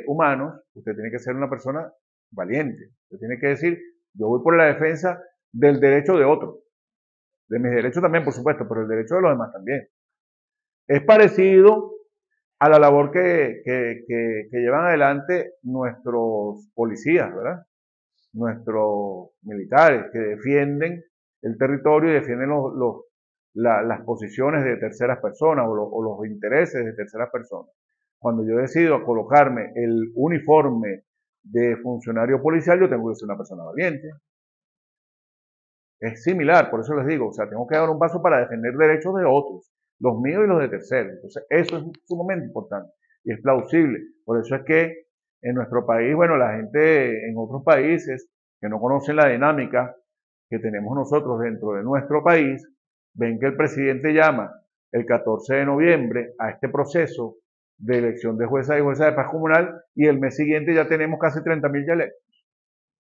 humanos, usted tiene que ser una persona valiente. Usted tiene que decir, yo voy por la defensa del derecho de otros. De mis derechos también, por supuesto, pero el derecho de los demás también. Es parecido a la labor que llevan adelante nuestros policías, ¿verdad? Nuestros militares que defienden el territorio y defienden las posiciones de terceras personas o los intereses de terceras personas. Cuando yo decido colocarme el uniforme de funcionario policial, yo tengo que ser una persona valiente. Es similar, por eso les digo, o sea, tengo que dar un paso para defender derechos de otros, los míos y los de terceros. Entonces, eso es sumamente importante y es plausible. Por eso es que en nuestro país, bueno, la gente en otros países que no conocen la dinámica que tenemos nosotros dentro de nuestro país, ven que el presidente llama el 14 de noviembre a este proceso de elección de juezas y juezas de paz comunal y el mes siguiente ya tenemos casi 30.000 ya electos.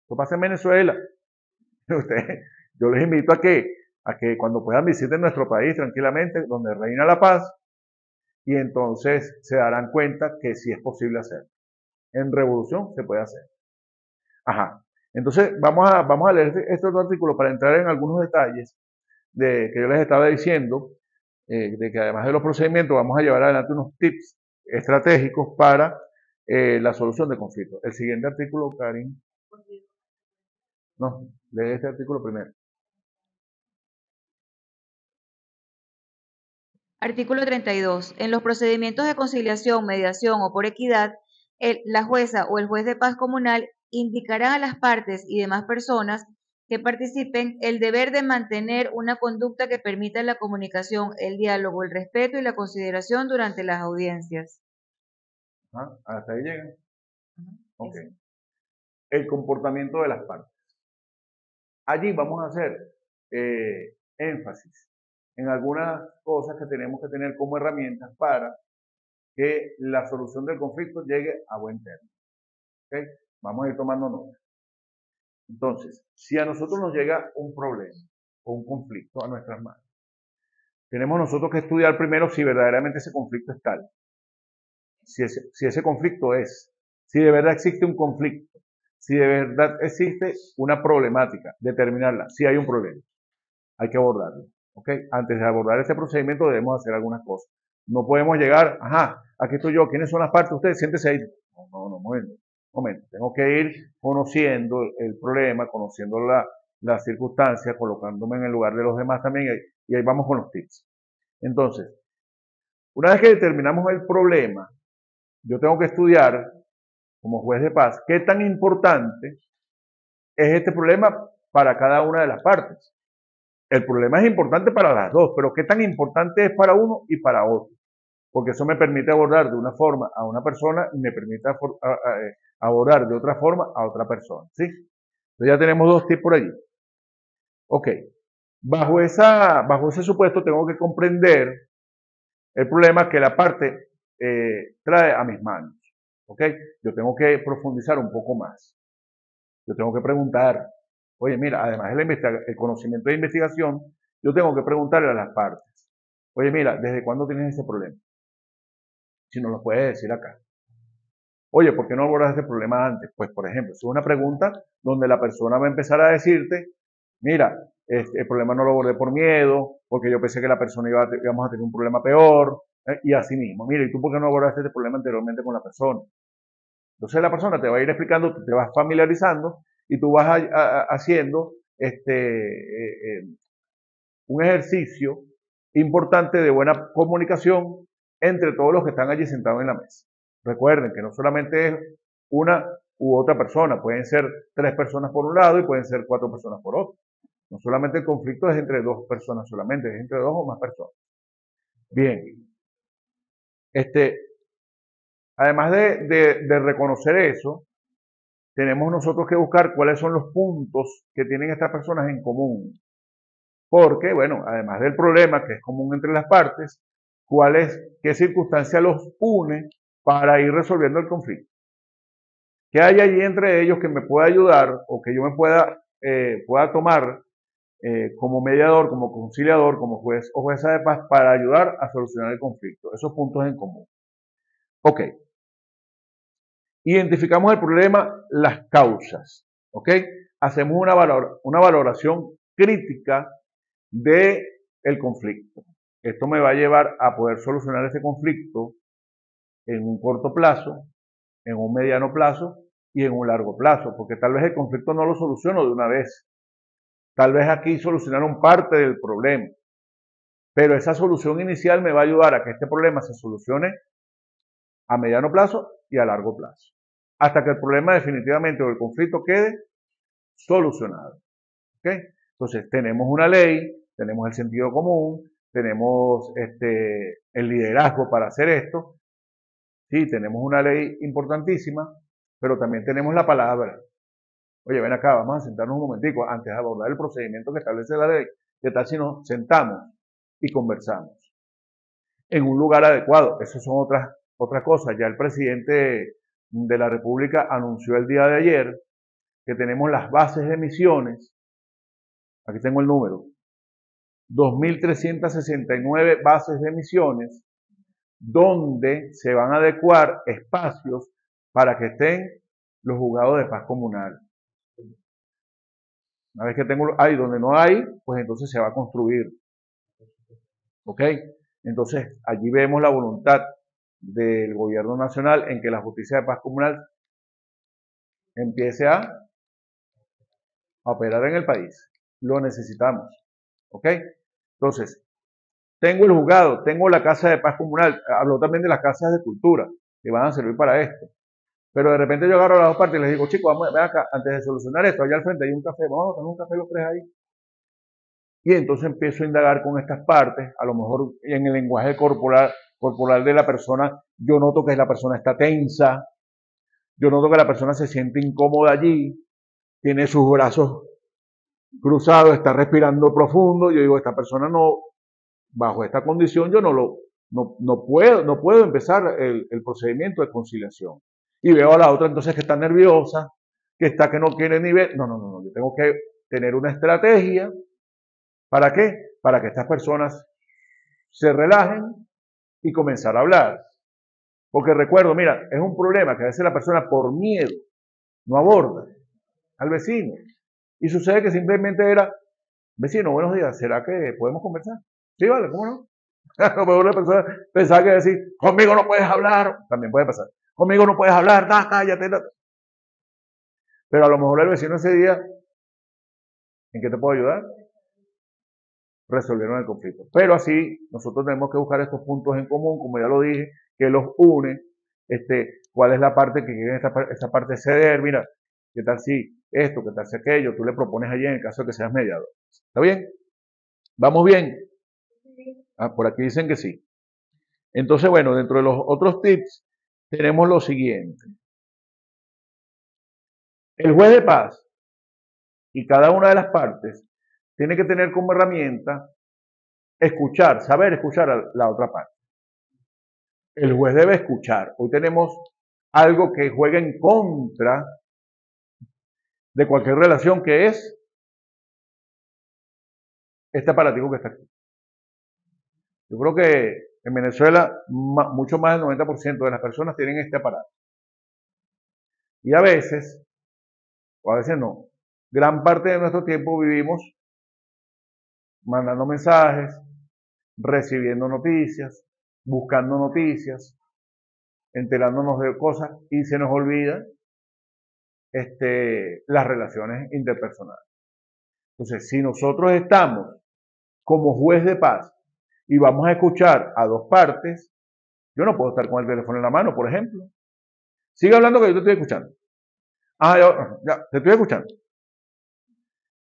Esto pasa en Venezuela. Yo les invito a que cuando puedan visiten nuestro país tranquilamente, donde reina la paz, y entonces se darán cuenta que sí es posible hacer. En revolución se puede hacer. Ajá. Entonces vamos a leer este otro artículo para entrar en algunos detalles que yo les estaba diciendo, de que además de los procedimientos vamos a llevar adelante unos tips estratégicos para la solución de conflictos. El siguiente artículo, Karin. No, lee este artículo primero. Artículo 32. En los procedimientos de conciliación, mediación o por equidad, la jueza o el juez de paz comunal indicarán a las partes y demás personas que participen el deber de mantener una conducta que permita la comunicación, el diálogo, el respeto y la consideración durante las audiencias. Hasta ahí llegan. Ok. El comportamiento de las partes. Allí vamos a hacer énfasis en algunas cosas que tenemos que tener como herramientas para que la solución del conflicto llegue a buen término. ¿Okay? Vamos a ir tomando nota. Entonces, si a nosotros nos llega un problema o un conflicto a nuestras manos, tenemos nosotros que estudiar primero si verdaderamente ese conflicto es tal. Si ese conflicto si de verdad existe un conflicto, si de verdad existe una problemática, determinarla, si hay un problema, hay que abordarlo. ¿Okay? Antes de abordar este procedimiento debemos hacer algunas cosas. No podemos llegar, aquí estoy yo, ¿quiénes son las partes? Ustedes, siéntese ahí. No, momento. Tengo que ir conociendo el problema, conociendo la circunstancia, colocándome en el lugar de los demás también, y ahí vamos con los tips. Entonces, una vez que determinamos el problema, yo tengo que estudiar, como juez de paz, qué tan importante es este problema para cada una de las partes. El problema es importante para las dos, pero qué tan importante es para uno y para otro. Porque eso me permite abordar de una forma a una persona y me permite abordar de otra forma a otra persona. ¿Sí? Entonces ya tenemos dos tips por allí. Ok. Bajo ese supuesto tengo que comprender el problema que la parte trae a mis manos. ¿Ok? Yo tengo que profundizar un poco más. Yo tengo que preguntar, oye, mira, además del conocimiento de investigación, yo tengo que preguntarle a las partes, oye, mira, ¿desde cuándo tienes ese problema? Si no lo puedes decir acá. Oye, ¿por qué no abordaste este problema antes? Pues, por ejemplo, es una pregunta donde la persona va a empezar a decirte, mira, el problema no lo abordé por miedo, porque yo pensé que la persona íbamos a tener un problema peor, y así mismo. Mira, ¿y tú por qué no abordaste este problema anteriormente con la persona? Entonces la persona te va a ir explicando, te vas familiarizando y tú vas haciendo un ejercicio importante de buena comunicación entre todos los que están allí sentados en la mesa. Recuerden que no solamente es una u otra persona, pueden ser 3 personas por un lado y pueden ser 4 personas por otro. No solamente el conflicto es entre 2 personas solamente, es entre 2 o más personas. Bien, además de reconocer eso, tenemos nosotros que buscar cuáles son los puntos que tienen estas personas en común. Porque, bueno, además del problema que es común entre las partes, qué circunstancia los une para ir resolviendo el conflicto. ¿Qué hay allí entre ellos que me pueda ayudar o que yo me pueda tomar como mediador, como conciliador, como juez o jueza de paz para ayudar a solucionar el conflicto? Esos puntos en común. Ok. Identificamos el problema, las causas. Ok. Hacemos una valoración crítica del conflicto. Esto me va a llevar a poder solucionar ese conflicto en un corto plazo, en un mediano plazo y en un largo plazo, porque tal vez el conflicto no lo soluciono de una vez. Tal vez aquí solucionaron parte del problema, pero esa solución inicial me va a ayudar a que este problema se solucione a mediano plazo y a largo plazo, hasta que el problema definitivamente o el conflicto quede solucionado. ¿Okay? Entonces, tenemos una ley, tenemos el sentido común, tenemos el liderazgo para hacer esto. Sí, tenemos una ley importantísima, pero también tenemos la palabra. Oye, ven acá, vamos a sentarnos un momentico antes de abordar el procedimiento que establece la ley. ¿Qué tal si nos sentamos y conversamos? En un lugar adecuado. Esas son otras cosas. Ya el presidente de la República anunció el día de ayer que tenemos las bases de emisiones. Aquí tengo el número. 2.369 bases de emisiones donde se van a adecuar espacios para que estén los juzgados de paz comunal. Una vez que hay donde no hay, pues entonces se va a construir. ¿Ok? Entonces, allí vemos la voluntad del gobierno nacional en que la justicia de paz comunal empiece a operar en el país. Lo necesitamos. ¿Ok? Entonces, tengo el juzgado, tengo la casa de paz comunal, hablo también de las casas de cultura, que van a servir para esto. Pero de repente yo agarro a las dos partes y les digo, chicos, vamos, ven acá, antes de solucionar esto, allá al frente hay un café, vamos a tomar un café los 3 ahí. Y entonces empiezo a indagar con estas partes, a lo mejor en el lenguaje corporal de la persona, yo noto que la persona está tensa, yo noto que la persona se siente incómoda allí, tiene sus brazos cruzados, está respirando profundo, yo digo, esta persona no, bajo esta condición yo no puedo empezar el procedimiento de conciliación. Y veo a la otra entonces que está nerviosa, que no quiere ni ver. No, yo tengo que tener una estrategia. ¿Para qué? Para que estas personas se relajen y comenzar a hablar. Porque recuerdo, mira, es un problema que a veces la persona por miedo no aborda al vecino. Y sucede que simplemente era, vecino, buenos días, ¿será que podemos conversar? Sí, vale, ¿cómo no? A lo mejor la persona pensaba que decir, conmigo no puedes hablar, también puede pasar. Conmigo no puedes hablar, cállate. Pero a lo mejor el vecino ese día, ¿en qué te puedo ayudar? Resolvieron el conflicto. Pero así, nosotros tenemos que buscar estos puntos en común, como ya lo dije, que los une, cuál es la parte que quiere esta parte ceder, mira, qué tal si esto, qué tal si aquello, tú le propones allí en el caso de que seas mediador. ¿Está bien? ¿Vamos bien? Ah, por aquí dicen que sí. Entonces, bueno, dentro de los otros tips, tenemos lo siguiente. El juez de paz y cada una de las partes tiene que tener como herramienta saber escuchar a la otra parte. El juez debe escuchar. Hoy tenemos algo que juega en contra de cualquier relación, que es este aparatico que está aquí. Yo creo que en Venezuela mucho más del 90% de las personas tienen este aparato. Y a veces, o a veces no, gran parte de nuestro tiempo vivimos mandando mensajes, recibiendo noticias, buscando noticias, enterándonos de cosas y se nos olvida las relaciones interpersonales. Entonces, si nosotros estamos como juez de paz y vamos a escuchar a dos partes, yo no puedo estar con el teléfono en la mano, por ejemplo. Sigue hablando que yo te estoy escuchando. Ah, ya, te estoy escuchando.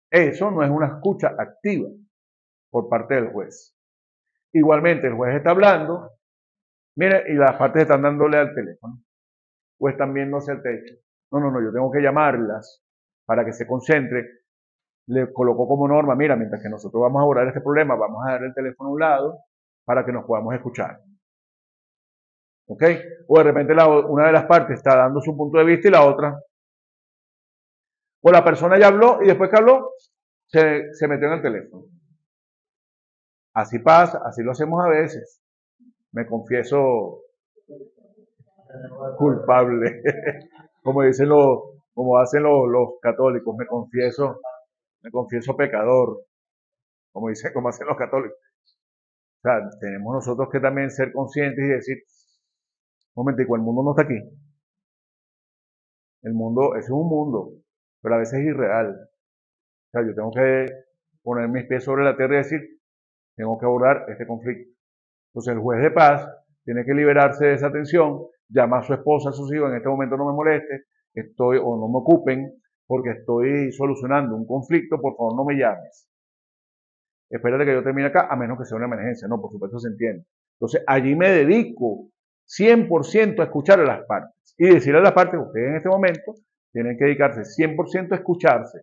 Eso no es una escucha activa por parte del juez. Igualmente, el juez está hablando, mire, y las partes están dándole al teléfono, o están viendo hacia el techo. No, yo tengo que llamarlas para que se concentre. Le colocó como norma, mira, mientras que nosotros vamos a abordar este problema, vamos a dar el teléfono a un lado para que nos podamos escuchar. ¿Ok? O de repente una de las partes está dando su punto de vista y la otra. O la persona ya habló y después que habló, se metió en el teléfono. Así pasa, así lo hacemos a veces. Me confieso culpable, como dicen como hacen los católicos, me confieso pecador, como hacen los católicos. O sea, tenemos nosotros que también ser conscientes y decir, un momentico, el mundo no está aquí. El mundo, es un mundo, pero a veces es irreal. O sea, yo tengo que poner mis pies sobre la tierra y decir, tengo que abordar este conflicto. Entonces el juez de paz tiene que liberarse de esa tensión, llama a su esposa, a sus hijos, en este momento no me moleste, o no me ocupen, porque estoy solucionando un conflicto, por favor no me llames. Espérate que yo termine acá, a menos que sea una emergencia. No, por supuesto se entiende. Entonces allí me dedico 100% a escuchar a las partes. Y decirle a las partes, ustedes en este momento tienen que dedicarse 100% a escucharse.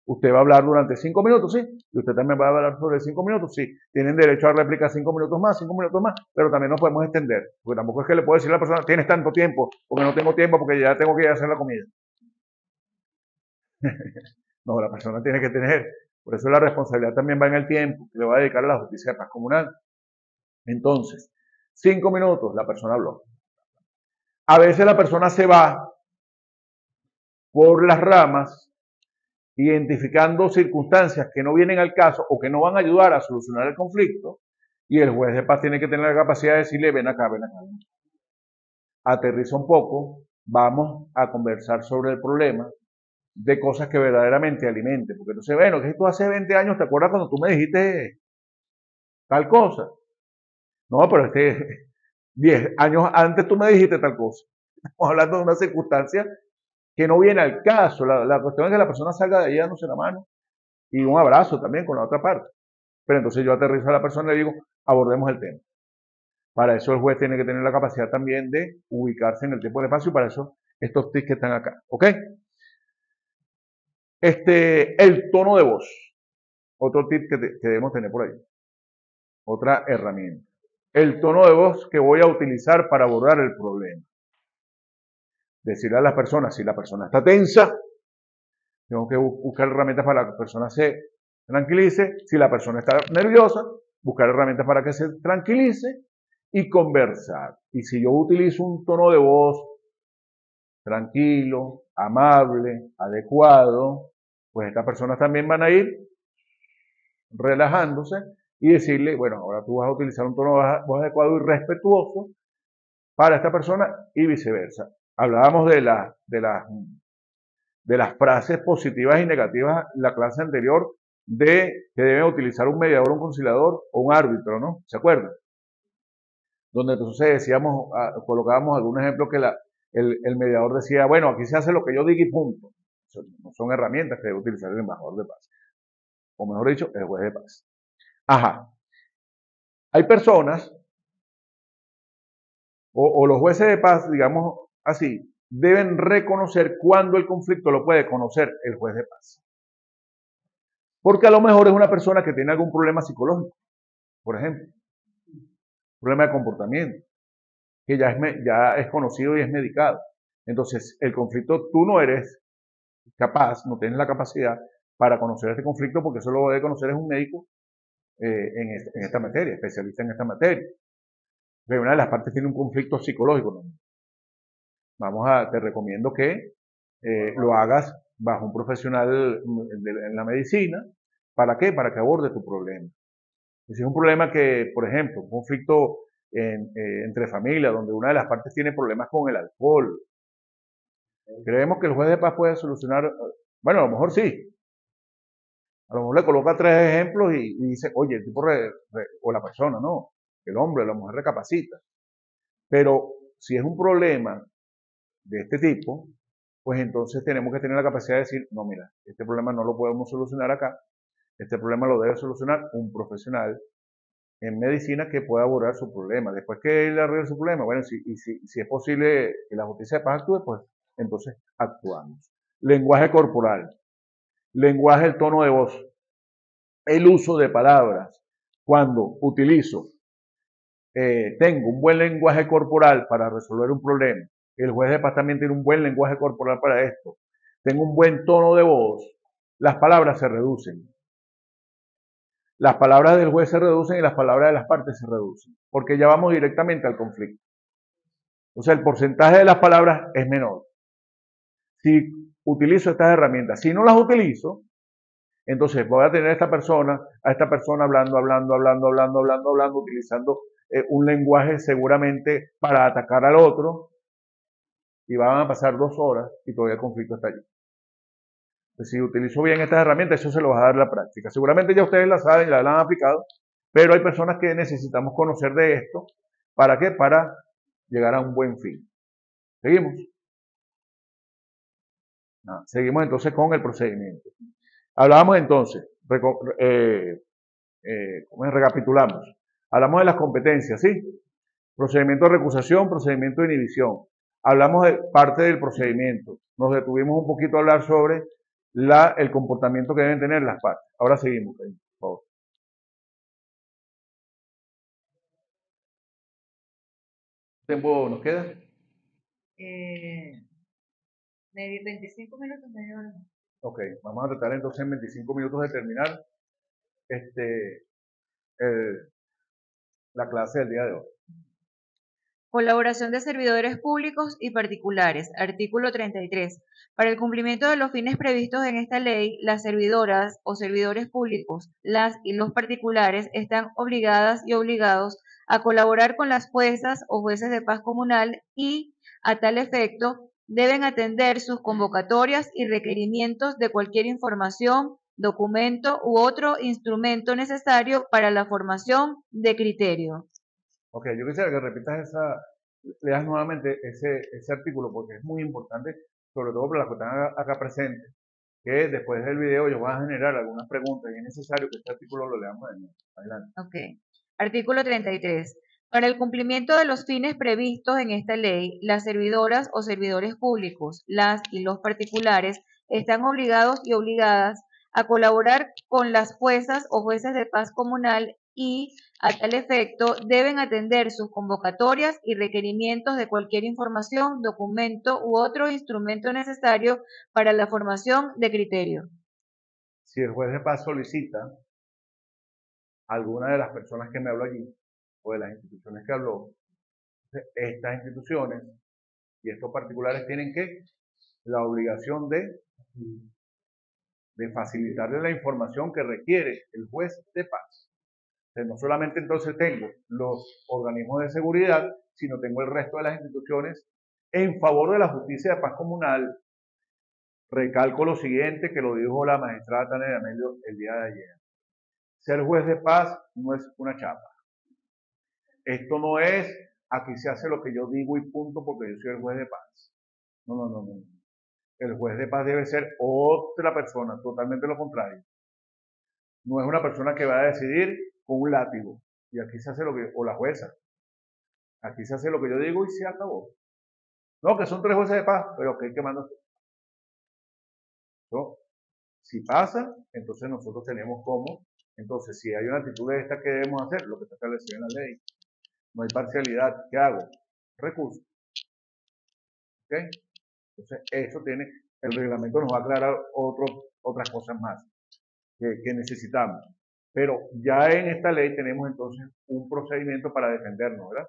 Usted va a hablar durante 5 minutos, sí, y usted también va a hablar sobre 5 minutos, sí. Tienen derecho a réplica 5 minutos más, 5 minutos más, pero también nos podemos extender. Porque tampoco es que le puedo decir a la persona, tienes tanto tiempo, porque no tengo tiempo, porque ya tengo que ir a hacer la comida. No, la persona tiene que tener. Por eso la responsabilidad también va en el tiempo que le va a dedicar a la justicia de paz comunal. Entonces, 5 minutos, la persona habló. A veces la persona se va por las ramas, identificando circunstancias que no vienen al caso o que no van a ayudar a solucionar el conflicto, y el juez de paz tiene que tener la capacidad de decirle, ven acá, aterriza un poco, vamos a conversar sobre el problema, de cosas que verdaderamente alimenten. Porque entonces, bueno, que tú hace 20 años, ¿te acuerdas cuando tú me dijiste tal cosa? No, pero 10 años antes tú me dijiste tal cosa. Estamos hablando de una circunstancia que no viene al caso. La cuestión es que la persona salga de ahí dándose la mano y un abrazo también con la otra parte. Pero entonces yo aterrizo a la persona y le digo, abordemos el tema. Para eso el juez tiene que tener la capacidad también de ubicarse en el tiempo y el espacio, y para eso estos tips que están acá. ¿Ok? El tono de voz. Otro tip que debemos tener por ahí. Otra herramienta. El tono de voz que voy a utilizar para abordar el problema. Decirle a las personas, si la persona está tensa, tengo que buscar herramientas para que la persona se tranquilice. Si la persona está nerviosa, buscar herramientas para que se tranquilice y conversar. Y si yo utilizo un tono de voz tranquilo, amable, adecuado, pues estas personas también van a ir relajándose y decirle, bueno, ahora tú vas a utilizar un tono de voz adecuado y respetuoso para esta persona y viceversa. Hablábamos de las frases positivas y negativas en la clase anterior de que deben utilizar un mediador, un conciliador o un árbitro, ¿no? ¿Se acuerdan? Donde entonces decíamos, colocábamos algún ejemplo que el mediador decía, bueno, aquí se hace lo que yo diga y punto. No son herramientas que debe utilizar el embajador de paz. O mejor dicho, el juez de paz. Ajá. Hay personas, o los jueces de paz, digamos así, deben reconocer cuándo el conflicto lo puede conocer el juez de paz. Porque a lo mejor es una persona que tiene algún problema psicológico, por ejemplo, problema de comportamiento, que ya es conocido y es medicado. Entonces, el conflicto, tú no eres capaz, no tienes la capacidad para conocer este conflicto, porque eso lo debe conocer es un médico en esta materia, especialista en esta materia. Pero una de las partes tiene un conflicto psicológico, ¿no? Te recomiendo que lo hagas bajo un profesional en la medicina. ¿Para qué? Para que aborde tu problema. Si es un problema que, por ejemplo, un conflicto entre familias, donde una de las partes tiene problemas con el alcohol, creemos que el juez de paz puede solucionar, bueno, a lo mejor sí. A lo mejor le coloca 3 ejemplos y dice, oye, el tipo o la persona, no, el hombre, la mujer recapacita. Pero si es un problema de este tipo, pues entonces tenemos que tener la capacidad de decir, no, mira, este problema no lo podemos solucionar acá, este problema lo debe solucionar un profesional en medicina que pueda abordar su problema. Después que él arregle su problema, bueno, si es posible que la justicia de paz actúe, pues entonces actuamos. Lenguaje corporal, lenguaje, el tono de voz, el uso de palabras. Cuando utilizo, tengo un buen lenguaje corporal para resolver un problema, el juez de paz también tiene un buen lenguaje corporal para esto, tengo un buen tono de voz, las palabras se reducen. Las palabras del juez se reducen y las palabras de las partes se reducen, porque ya vamos directamente al conflicto. O sea, el porcentaje de las palabras es menor. Si utilizo estas herramientas, si no las utilizo, entonces voy a tener a esta persona hablando, utilizando un lenguaje seguramente para atacar al otro, y van a pasar 2 horas y todavía el conflicto está allí. Entonces, si utilizo bien estas herramientas, eso se lo va a dar la práctica. Seguramente ya ustedes la saben y la han aplicado, pero hay personas que necesitamos conocer de esto. ¿Para qué? Para llegar a un buen fin. ¿Seguimos? Seguimos entonces con el procedimiento. Hablábamos entonces, recapitulamos. Hablamos de las competencias, ¿sí? Procedimiento de recusación, procedimiento de inhibición. Hablamos de parte del procedimiento. Nos detuvimos un poquito a hablar sobre el comportamiento que deben tener las partes. Ahora seguimos, por favor. ¿Qué tiempo nos queda? 25 minutos, media hora. Ok, vamos a tratar entonces en 25 minutos de terminar la clase del día de hoy. Colaboración de servidores públicos y particulares. Artículo 33. Para el cumplimiento de los fines previstos en esta ley, las servidoras o servidores públicos, las y los particulares están obligadas y obligados a colaborar con las juezas o jueces de paz comunal y, a tal efecto, deben atender sus convocatorias y requerimientos de cualquier información, documento u otro instrumento necesario para la formación de criterio. Ok, yo quisiera que repitas leas nuevamente ese artículo porque es muy importante, sobre todo para los que están acá presentes, que después del video ellos van a generar algunas preguntas y es necesario que este artículo lo leamos de nuevo. Adelante. Ok. Artículo 33. Para el cumplimiento de los fines previstos en esta ley, las servidoras o servidores públicos, las y los particulares, están obligados y obligadas a colaborar con las juezas o jueces de paz comunal y, a tal efecto, deben atender sus convocatorias y requerimientos de cualquier información, documento u otro instrumento necesario para la formación de criterio. Si el juez de paz solicita a alguna de las personas que me habló allí, o de las instituciones que habló, estas instituciones y estos particulares tienen la obligación de facilitarle la información que requiere el juez de paz. Entonces, no solamente entonces tengo los organismos de seguridad, sino tengo el resto de las instituciones en favor de la justicia de paz comunal. Recalco lo siguiente que lo dijo la magistrada Tania Amelio el día de ayer. Ser juez de paz no es una chapa. Esto no es aquí se hace lo que yo digo y punto porque yo soy el juez de paz. No. El juez de paz debe ser otra persona, totalmente lo contrario. No es una persona que va a decidir con un látigo. Y aquí se hace lo que, o la jueza. Aquí se hace lo que yo digo y se acabó. No, que son 3 jueces de paz, pero que hay que mandar. ¿No? Si pasa, entonces nosotros tenemos cómo. Entonces, si hay una actitud de esta que debemos hacer, lo que está establecido en la ley, no hay parcialidad, ¿qué hago? Recurso. ¿Ok? Entonces, eso tiene, el reglamento nos va a aclarar otras cosas más que necesitamos. Pero ya en esta ley tenemos entonces un procedimiento para defendernos, ¿verdad?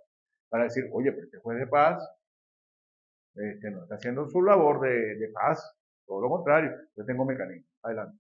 Para decir, oye, pero este juez de paz no está haciendo su labor de paz, todo lo contrario, yo tengo mecanismos. Adelante.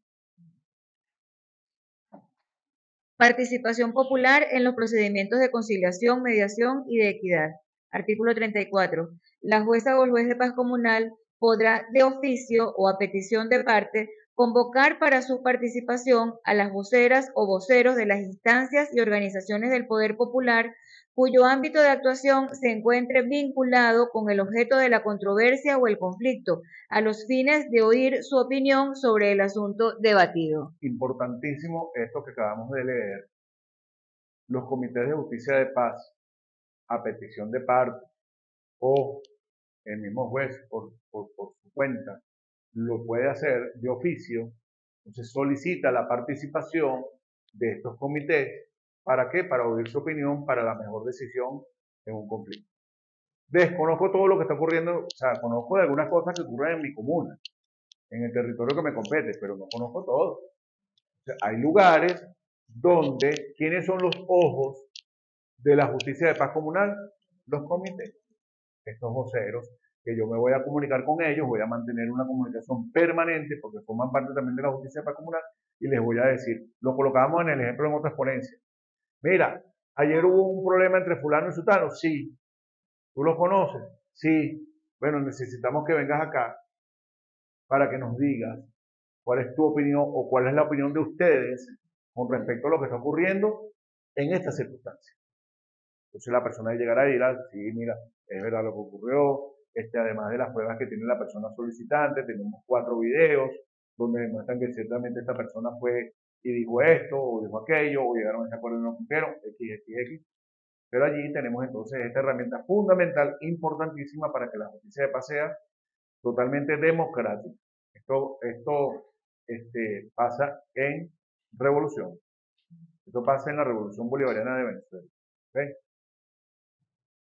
Participación popular en los procedimientos de conciliación, mediación y de equidad. Artículo 34. La jueza o el juez de paz comunal podrá de oficio o a petición de parte convocar para su participación a las voceras o voceros de las instancias y organizaciones del poder popular cuyo ámbito de actuación se encuentre vinculado con el objeto de la controversia o el conflicto, a los fines de oír su opinión sobre el asunto debatido. Importantísimo esto que acabamos de leer. Los comités de justicia de paz, a petición de parte, o el mismo juez por su cuenta, lo puede hacer de oficio. Entonces solicita la participación de estos comités. ¿Para qué? Para oír su opinión para la mejor decisión en un conflicto. Desconozco todo lo que está ocurriendo, o sea, conozco de algunas cosas que ocurren en mi comuna, en el territorio que me compete, pero no conozco todo. O sea, hay lugares donde, ¿quiénes son los ojos de la justicia de paz comunal? Los comités, estos voceros, que yo me voy a comunicar con ellos, voy a mantener una comunicación permanente, porque forman parte también de la justicia de paz comunal, y les voy a decir, lo colocamos en el ejemplo en otras ponencias. Mira, ayer hubo un problema entre fulano y sutano, sí. ¿Tú los conoces? Sí. Bueno, necesitamos que vengas acá para que nos digas cuál es tu opinión o cuál es la opinión de ustedes con respecto a lo que está ocurriendo en estas circunstancias. Entonces la persona llegará y dirá, sí, mira, es verdad lo que ocurrió, además de las pruebas que tiene la persona solicitante, tenemos 4 videos donde demuestran que ciertamente esta persona fue y dijo esto, o dijo aquello, o llegaron a ese acuerdo y no cumplieron, x. Pero allí tenemos entonces esta herramienta fundamental, importantísima para que la justicia de paz sea totalmente democrática. Esto pasa en revolución. Esto pasa en la Revolución Bolivariana de Venezuela. ¿Okay?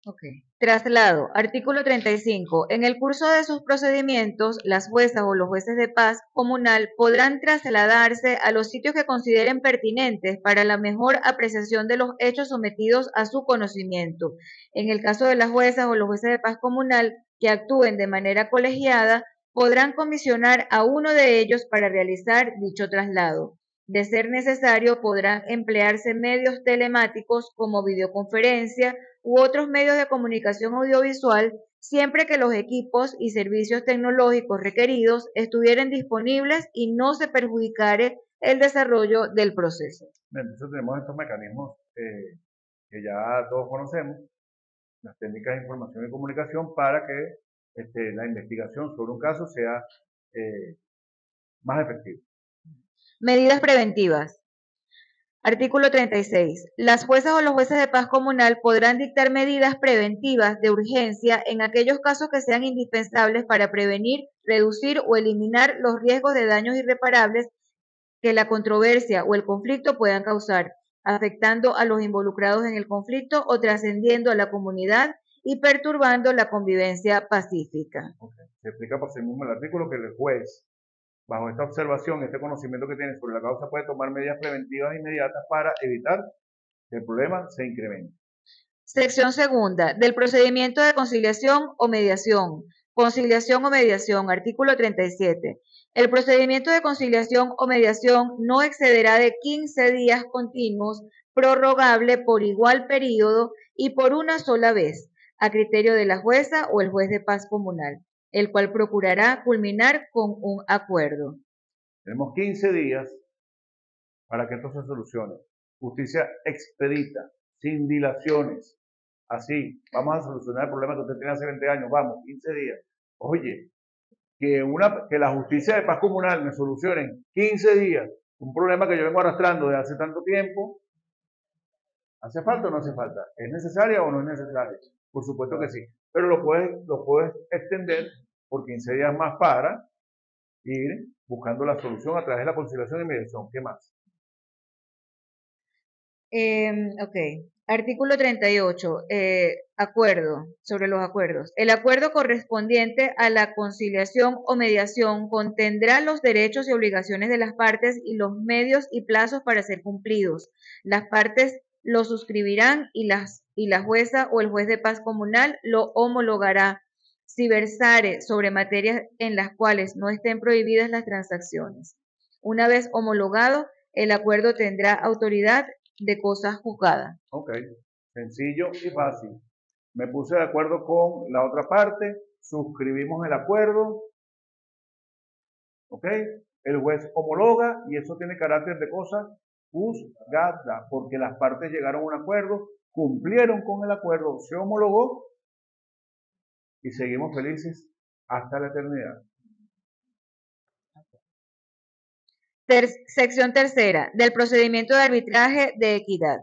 Okay. Traslado. Artículo 35. En el curso de sus procedimientos, las juezas o los jueces de paz comunal podrán trasladarse a los sitios que consideren pertinentes para la mejor apreciación de los hechos sometidos a su conocimiento. En el caso de las juezas o los jueces de paz comunal que actúen de manera colegiada, podrán comisionar a uno de ellos para realizar dicho traslado. De ser necesario, podrán emplearse medios telemáticos como videoconferencia u otros medios de comunicación audiovisual, siempre que los equipos y servicios tecnológicos requeridos estuvieran disponibles y no se perjudicare el desarrollo del proceso. Entonces tenemos estos mecanismos que ya todos conocemos, las técnicas de información y comunicación para que la investigación sobre un caso sea más efectiva. Medidas preventivas. Artículo 36. Las juezas o los jueces de paz comunal podrán dictar medidas preventivas de urgencia en aquellos casos que sean indispensables para prevenir, reducir o eliminar los riesgos de daños irreparables que la controversia o el conflicto puedan causar, afectando a los involucrados en el conflicto o trascendiendo a la comunidad y perturbando la convivencia pacífica. Okay. Se explica por sí mismo el artículo que el juez, bajo esta observación, este conocimiento que tiene sobre la causa, puede tomar medidas preventivas inmediatas para evitar que el problema se incremente. Sección segunda, del procedimiento de conciliación o mediación. Conciliación o mediación, artículo 37. El procedimiento de conciliación o mediación no excederá de 15 días continuos, prorrogable por igual periodo y por una sola vez, a criterio de la jueza o el juez de paz comunal, el cual procurará culminar con un acuerdo. Tenemos 15 días para que esto se solucione. Justicia expedita, sin dilaciones. Así, vamos a solucionar el problema que usted tiene hace 20 años, vamos, 15 días. Oye, que la justicia de paz comunal me solucione en 15 días un problema que yo vengo arrastrando desde hace tanto tiempo, ¿hace falta o no hace falta? ¿Es necesaria o no es necesaria? Por supuesto que sí, pero lo puedes extender por 15 días más para ir buscando la solución a través de la conciliación y mediación. ¿Qué más? Ok. Artículo 38. Acuerdo sobre los acuerdos. El acuerdo correspondiente a la conciliación o mediación contendrá los derechos y obligaciones de las partes y los medios y plazos para ser cumplidos. Las partes lo suscribirán y la jueza o el juez de paz comunal lo homologará. si versare sobre materias en las cuales no estén prohibidas las transacciones. Una vez homologado, el acuerdo tendrá autoridad de cosa juzgada. Ok, sencillo y fácil. Me puse de acuerdo con la otra parte, suscribimos el acuerdo, ok, el juez homologa y eso tiene carácter de cosa juzgada, porque las partes llegaron a un acuerdo, cumplieron con el acuerdo, se homologó y seguimos felices hasta la eternidad. Sección tercera, del procedimiento de arbitraje de equidad.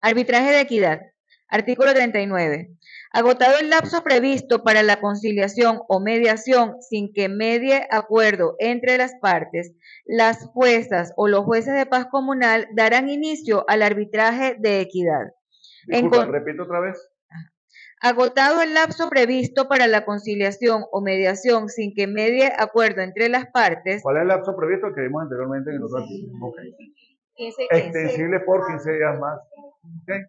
Arbitraje de equidad. Artículo 39. Agotado el lapso previsto para la conciliación o mediación sin que medie acuerdo entre las partes, las juezas o los jueces de paz comunal darán inicio al arbitraje de equidad. Disculpa, repito otra vez. Agotado el lapso previsto para la conciliación o mediación sin que medie acuerdo entre las partes. ¿Cuál es el lapso previsto que vimos anteriormente en el otro artículo? Okay. Extensible por 15 días más. Okay.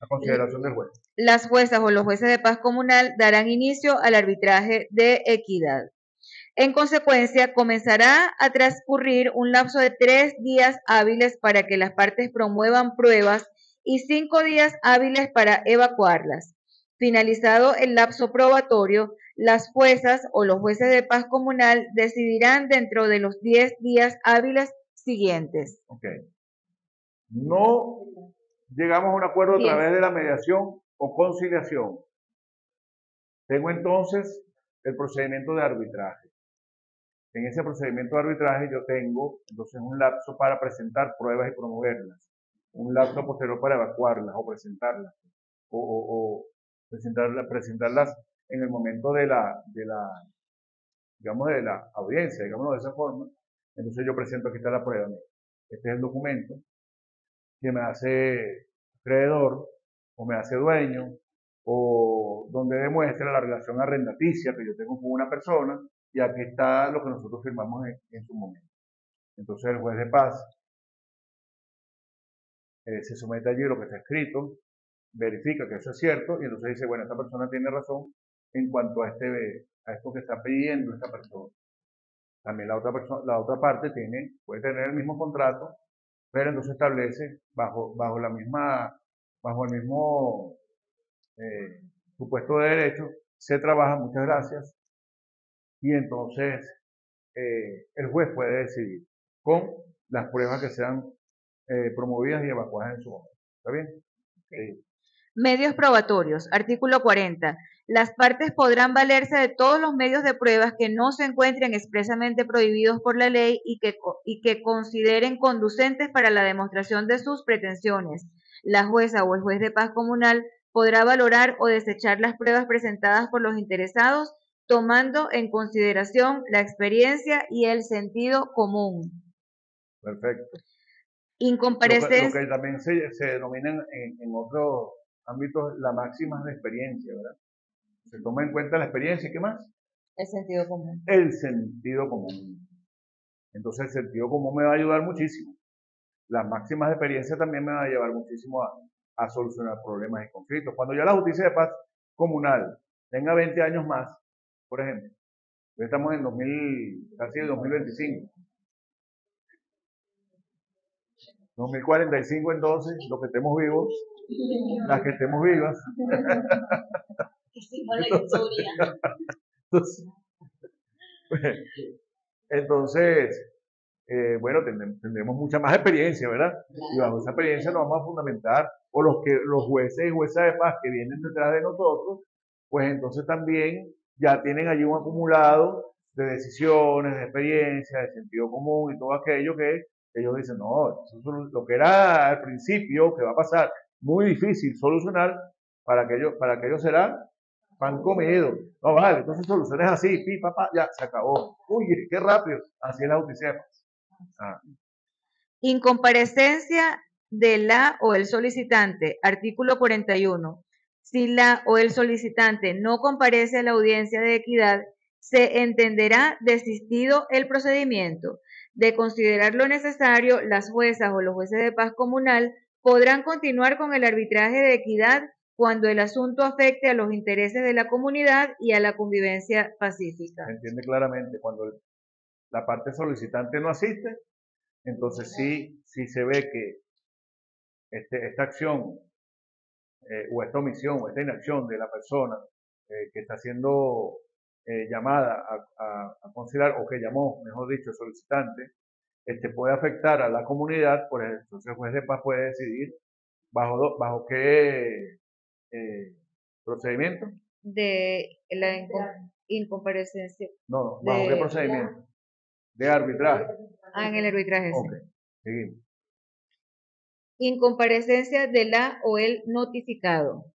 A consideración del juez. Las juezas o los jueces de paz comunal darán inicio al arbitraje de equidad. En consecuencia, comenzará a transcurrir un lapso de 3 días hábiles para que las partes promuevan pruebas y 5 días hábiles para evacuarlas. Finalizado el lapso probatorio, las juezas o los jueces de paz comunal decidirán dentro de los 10 días hábiles siguientes. Ok. No llegamos a un acuerdo a través de la mediación o conciliación. Tengo entonces el procedimiento de arbitraje. En ese procedimiento de arbitraje yo tengo entonces un lapso para presentar pruebas y promoverlas, un lapso posterior para evacuarlas o presentarlas, o presentarlas en el momento de la audiencia, digámoslo de esa forma. Entonces yo presento, aquí está la prueba, este es el documento que me hace acreedor o me hace dueño, o donde demuestra la relación arrendaticia que yo tengo con una persona, y aquí está lo que nosotros firmamos en su momento. Entonces el juez de paz se somete allí lo que está escrito, verifica que eso es cierto, y entonces dice, bueno, esta persona tiene razón en cuanto a esto que está pidiendo esta persona. También la otra parte puede tener el mismo contrato, pero entonces establece bajo el mismo supuesto de derecho, se trabaja, muchas gracias, y entonces el juez puede decidir con las pruebas que sean promovidas y evacuadas en su momento. ¿Está bien? Sí. Medios probatorios. Artículo 40. Las partes podrán valerse de todos los medios de pruebas que no se encuentren expresamente prohibidos por la ley y que consideren conducentes para la demostración de sus pretensiones. La jueza o el juez de paz comunal podrá valorar o desechar las pruebas presentadas por los interesados, tomando en consideración la experiencia y el sentido común. Perfecto. Incomparecencia. Lo que también se denomina en otros ámbitos la máxima de experiencia, ¿verdad? Se toma en cuenta la experiencia, ¿y qué más? El sentido común. El sentido común. Entonces el sentido común me va a ayudar muchísimo. Las máximas de experiencia también me van a llevar muchísimo a solucionar problemas y conflictos. Cuando ya la justicia de paz comunal tenga 20 años más, por ejemplo, hoy estamos en 2025. 2045 entonces, los que estemos vivos, las que estemos vivas. Entonces, bueno, tendremos mucha más experiencia, ¿verdad? Y bajo esa experiencia nos vamos a fundamentar, o los jueces y juezas de paz que vienen detrás de nosotros, pues entonces también ya tienen allí un acumulado de decisiones, de experiencia, de sentido común y todo aquello que ellos dicen, no, eso es lo que era al principio, que va a pasar muy difícil solucionar, para aquello será pan comido. No, vale, entonces soluciones así, pi, papá, ya, se acabó. Uy, qué rápido, así es la justicia de paz. Incomparecencia de la o el solicitante. Artículo 41. Si la o el solicitante no comparece a la audiencia de equidad, se entenderá desistido el procedimiento. De considerar lo necesario, las juezas o los jueces de paz comunal podrán continuar con el arbitraje de equidad cuando el asunto afecte a los intereses de la comunidad y a la convivencia pacífica. Se entiende claramente. Cuando la parte solicitante no asiste, entonces sí se ve que esta acción o esta omisión o esta inacción de la persona que está siendo llamada a considerar, o que llamó, mejor dicho, solicitante, puede afectar a la comunidad, pues entonces el juez de paz puede decidir bajo qué procedimiento. De la incomparecencia. No, bajo qué procedimiento. De arbitraje. En el arbitraje. Ok, seguimos. Incomparecencia de la o el notificado.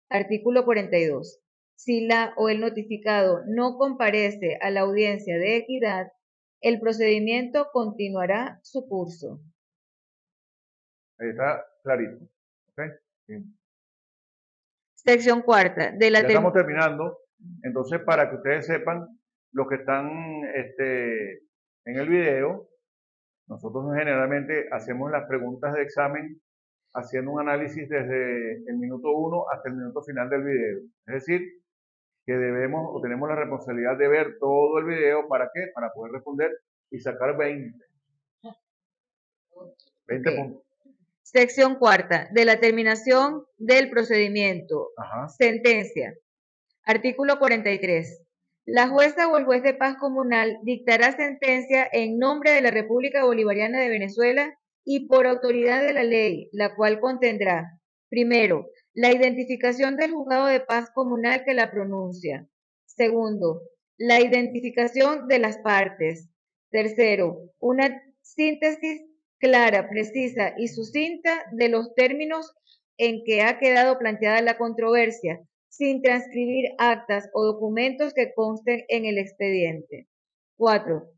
Artículo 42. Si la o el notificado no comparece a la audiencia de equidad, el procedimiento continuará su curso. Ahí está clarito. ¿Okay? Bien. Sección cuarta. Ya estamos terminando. Entonces, para que ustedes sepan, los que están en el video, nosotros generalmente hacemos las preguntas de examen haciendo un análisis desde el minuto 1 hasta el minuto final del video. Es decir, que debemos o tenemos la responsabilidad de ver todo el video. ¿Para qué? Para poder responder y sacar 20. 20 puntos. Sección cuarta. De la terminación del procedimiento. Ajá. Sentencia. Artículo 43. La jueza o el juez de paz comunal dictará sentencia en nombre de la República Bolivariana de Venezuela y por autoridad de la ley, la cual contendrá, primero, la identificación del juzgado de paz comunal que la pronuncia. Segundo, la identificación de las partes. Tercero, una síntesis clara, precisa y sucinta de los términos en que ha quedado planteada la controversia, sin transcribir actas o documentos que consten en el expediente. Cuarto,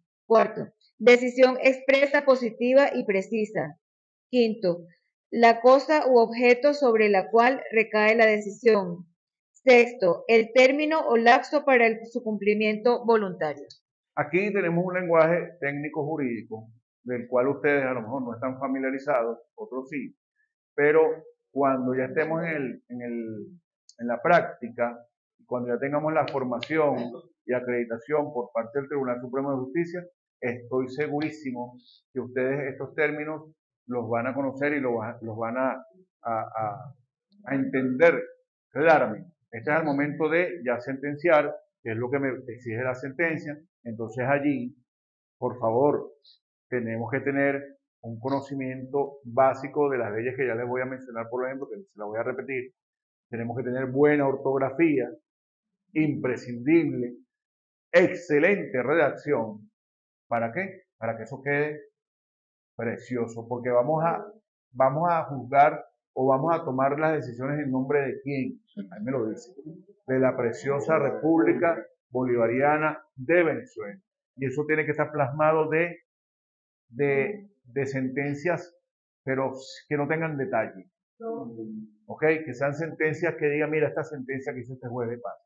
decisión expresa, positiva y precisa. Quinto, la cosa u objeto sobre la cual recae la decisión. Sexto, el término o lapso para su cumplimiento voluntario. Aquí tenemos un lenguaje técnico jurídico del cual ustedes a lo mejor no están familiarizados, otros sí, pero cuando ya estemos en la práctica, cuando ya tengamos la formación y acreditación por parte del Tribunal Supremo de Justicia, estoy segurísimo que ustedes estos términos los van a conocer y los van a entender claramente. Este es el momento de ya sentenciar, que es lo que me exige la sentencia. Entonces allí, por favor, tenemos que tener un conocimiento básico de las leyes que ya les voy a mencionar, por ejemplo, que se las voy a repetir. Tenemos que tener buena ortografía, imprescindible, excelente redacción. ¿Para qué? Para que eso quede precioso, porque vamos a juzgar o vamos a tomar las decisiones en nombre de quién. Ahí me lo dice. De la preciosa República Bolivariana de Venezuela. Y eso tiene que estar plasmado de sentencias, pero que no tengan detalle. ¿Ok? Que sean sentencias que digan, mira, esta sentencia que hizo este juez de paz.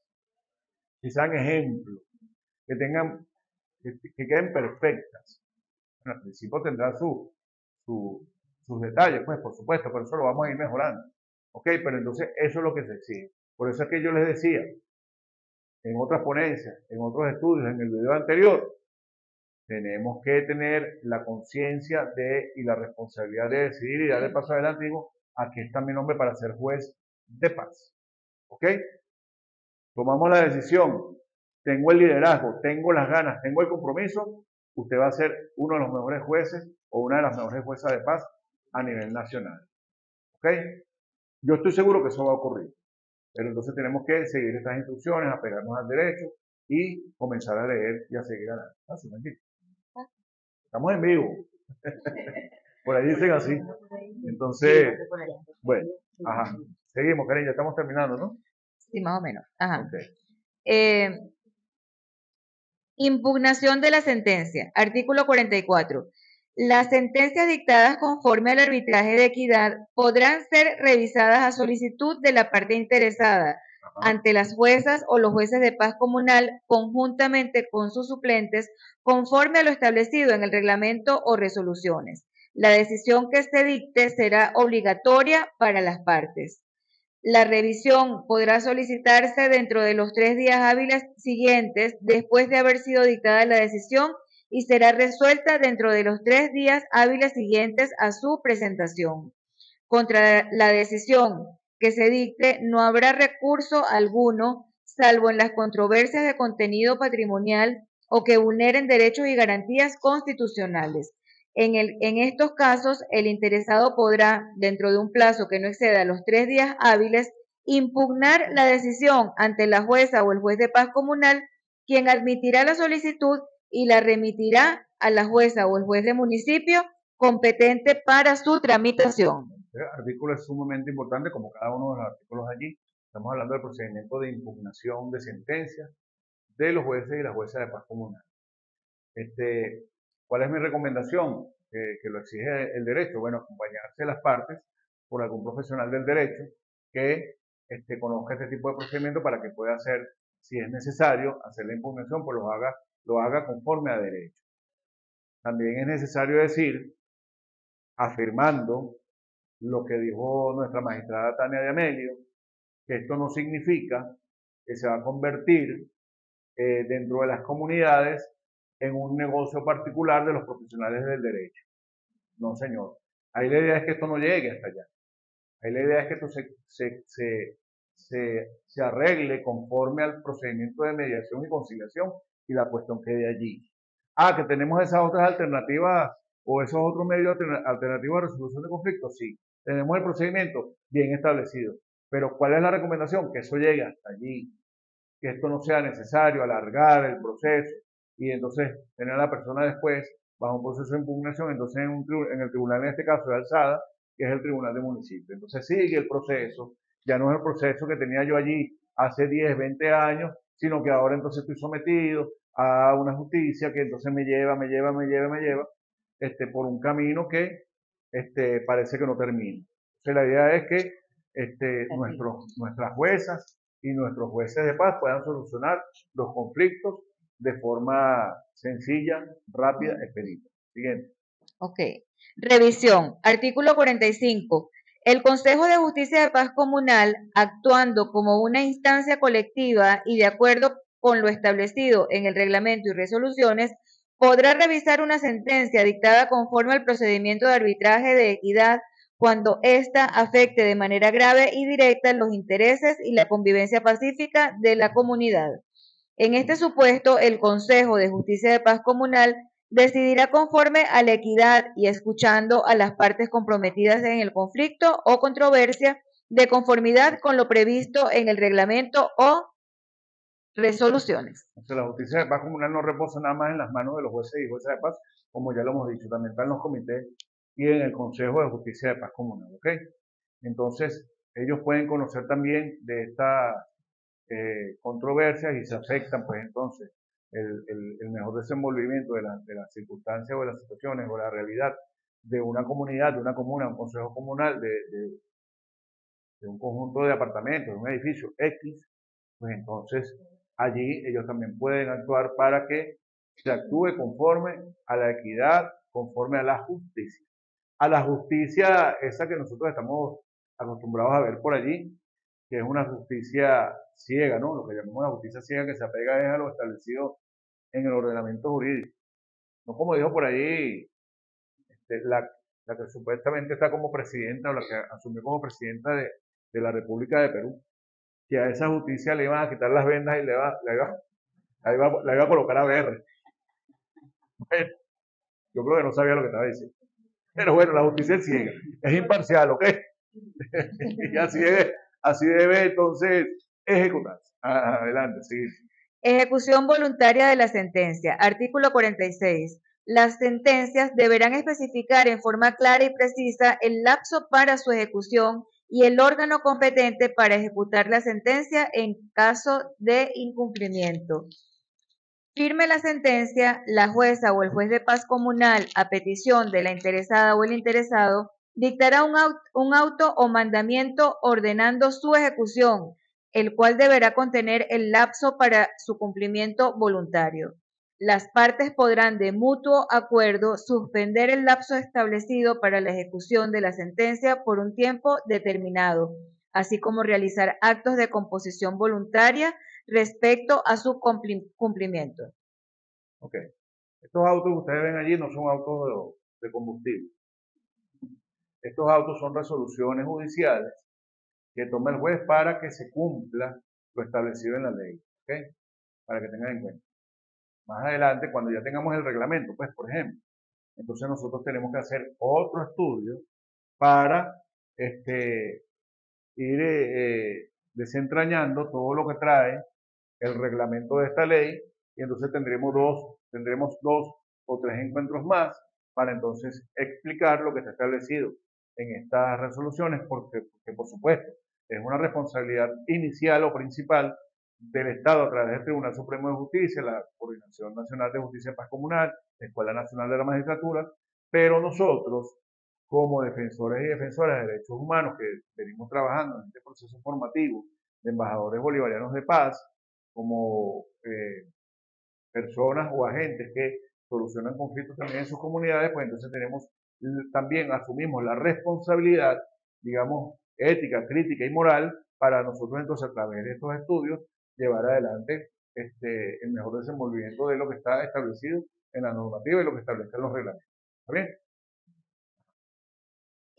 Que sean ejemplos, que queden perfectas. Bueno, al principio tendrán sus detalles, pues, por supuesto, pero eso lo vamos a ir mejorando. ¿Ok? Pero entonces eso es lo que se exige. Por eso es que yo les decía, en otras ponencias, en otros estudios, en el video anterior, tenemos que tener la conciencia y la responsabilidad de decidir y darle paso adelante. Digo, aquí está mi nombre para ser juez de paz. ¿Ok? Tomamos la decisión, tengo el liderazgo, tengo las ganas, tengo el compromiso, usted va a ser uno de los mejores jueces o una de las mejores juezas de paz a nivel nacional. ¿Ok? Yo estoy seguro que eso va a ocurrir. Pero entonces tenemos que seguir estas instrucciones, apegarnos al derecho y comenzar a leer y a seguir adelante. Estamos en vivo. Por ahí dicen así. Entonces, bueno, ajá. Seguimos, Karen, ya estamos terminando, ¿no? Sí, más o menos. Ajá. Okay. Impugnación de la sentencia. Artículo 44. Las sentencias dictadas conforme al arbitraje de equidad podrán ser revisadas a solicitud de la parte interesada ante las juezas o los jueces de paz comunal conjuntamente con sus suplentes conforme a lo establecido en el reglamento o resoluciones. La decisión que se dicte será obligatoria para las partes. La revisión podrá solicitarse dentro de los 3 días hábiles siguientes después de haber sido dictada la decisión y será resuelta dentro de los 3 días hábiles siguientes a su presentación. Contra la decisión que se dicte no habrá recurso alguno, salvo en las controversias de contenido patrimonial o que vulneren derechos y garantías constitucionales. En estos casos, el interesado podrá, dentro de un plazo que no exceda los 3 días hábiles, impugnar la decisión ante la jueza o el juez de paz comunal, quien admitirá la solicitud y la remitirá a la jueza o el juez de municipio competente para su tramitación. Este artículo es sumamente importante, como cada uno de los artículos allí. Estamos hablando del procedimiento de impugnación de sentencias de los jueces y las juezas de paz comunal. ¿Cuál es mi recomendación? Que lo exige el derecho. Bueno, acompañarse las partes por algún profesional del derecho que conozca este tipo de procedimiento para que pueda hacer, si es necesario, hacer la impugnación, pues lo haga conforme a derecho. También es necesario decir, afirmando lo que dijo nuestra magistrada Tania de Amelio, que esto no significa que se va a convertir dentro de las comunidades en un negocio particular de los profesionales del derecho. No, señor. Ahí la idea es que esto no llegue hasta allá. Ahí la idea es que esto se arregle conforme al procedimiento de mediación y conciliación y la cuestión quede allí. Que tenemos esas otras alternativas o esos otros medios alternativos de resolución de conflictos, sí. Tenemos el procedimiento bien establecido. Pero ¿cuál es la recomendación? Que eso llegue hasta allí. Que esto no sea necesario alargar el proceso y entonces tener a la persona después bajo un proceso de impugnación, entonces en el tribunal, en este caso de alzada, que es el tribunal de municipio. Entonces sigue el proceso, ya no es el proceso que tenía yo allí hace 10, 20 años, sino que ahora entonces estoy sometido a una justicia que entonces me lleva por un camino que parece que no termina. Entonces la idea es que nuestras juezas y nuestros jueces de paz puedan solucionar los conflictos de forma sencilla, rápida, expedita. Siguiente. Ok. Revisión. Artículo 45. El Consejo de Justicia de Paz Comunal, actuando como una instancia colectiva y de acuerdo con lo establecido en el reglamento y resoluciones, podrá revisar una sentencia dictada conforme al procedimiento de arbitraje de equidad cuando ésta afecte de manera grave y directa los intereses y la convivencia pacífica de la comunidad. En este supuesto, el Consejo de Justicia de Paz Comunal decidirá conforme a la equidad y escuchando a las partes comprometidas en el conflicto o controversia de conformidad con lo previsto en el reglamento o resoluciones. Entonces, la justicia de paz comunal no reposa nada más en las manos de los jueces y juezas de paz, como ya lo hemos dicho, también está en los comités y en el Consejo de Justicia de Paz Comunal, ¿ok? Entonces, ellos pueden conocer también de estas controversias y se afectan, pues entonces, el mejor desenvolvimiento de las circunstancias o de las situaciones o la realidad de una comunidad, de una comuna, un consejo comunal, de un conjunto de apartamentos, de un edificio X, pues entonces allí ellos también pueden actuar para que se actúe conforme a la equidad, conforme a la justicia. A la justicia esa que nosotros estamos acostumbrados a ver por allí, que es una justicia ciega, ¿no? Lo que llamamos la justicia ciega, que se apega es a lo establecido en el ordenamiento jurídico. No como dijo por ahí la que supuestamente está como presidenta o la que asumió como presidenta de la República de Perú, que a esa justicia le iban a quitar las vendas y la iba a colocar a ver. Bueno, yo creo que no sabía lo que estaba diciendo. Pero bueno, la justicia es ciega, es imparcial, ¿ok? Y así debe entonces ejecutarse. Adelante, sí. Ejecución voluntaria de la sentencia. Artículo 46. Las sentencias deberán especificar en forma clara y precisa el lapso para su ejecución y el órgano competente para ejecutar la sentencia en caso de incumplimiento. Firme la sentencia, la jueza o el juez de paz comunal, a petición de la interesada o el interesado, dictará un auto o mandamiento ordenando su ejecución, el cual deberá contener el lapso para su cumplimiento voluntario. Las partes podrán de mutuo acuerdo suspender el lapso establecido para la ejecución de la sentencia por un tiempo determinado, así como realizar actos de composición voluntaria respecto a su cumplimiento. Ok. Estos autos que ustedes ven allí no son autos de combustible. Estos autos son resoluciones judiciales que toma el juez para que se cumpla lo establecido en la ley. ¿Ok? Para que tengan en cuenta. Más adelante, cuando ya tengamos el reglamento, pues, por ejemplo, entonces nosotros tenemos que hacer otro estudio para ir desentrañando todo lo que trae el reglamento de esta ley y entonces tendremos dos o tres encuentros más para entonces explicar lo que está establecido en estas resoluciones porque por supuesto es una responsabilidad inicial o principal del Estado a través del Tribunal Supremo de Justicia, la Coordinación Nacional de Justicia y Paz Comunal, la Escuela Nacional de la Magistratura, pero nosotros como defensores y defensoras de derechos humanos que venimos trabajando en este proceso formativo de embajadores bolivarianos de paz, como personas o agentes que solucionan conflictos también en sus comunidades, pues entonces también asumimos la responsabilidad, digamos, ética, crítica y moral para nosotros entonces a través de estos estudios llevar adelante el mejor desenvolvimiento de lo que está establecido en la normativa y lo que establecen los reglamentos. ¿Está bien?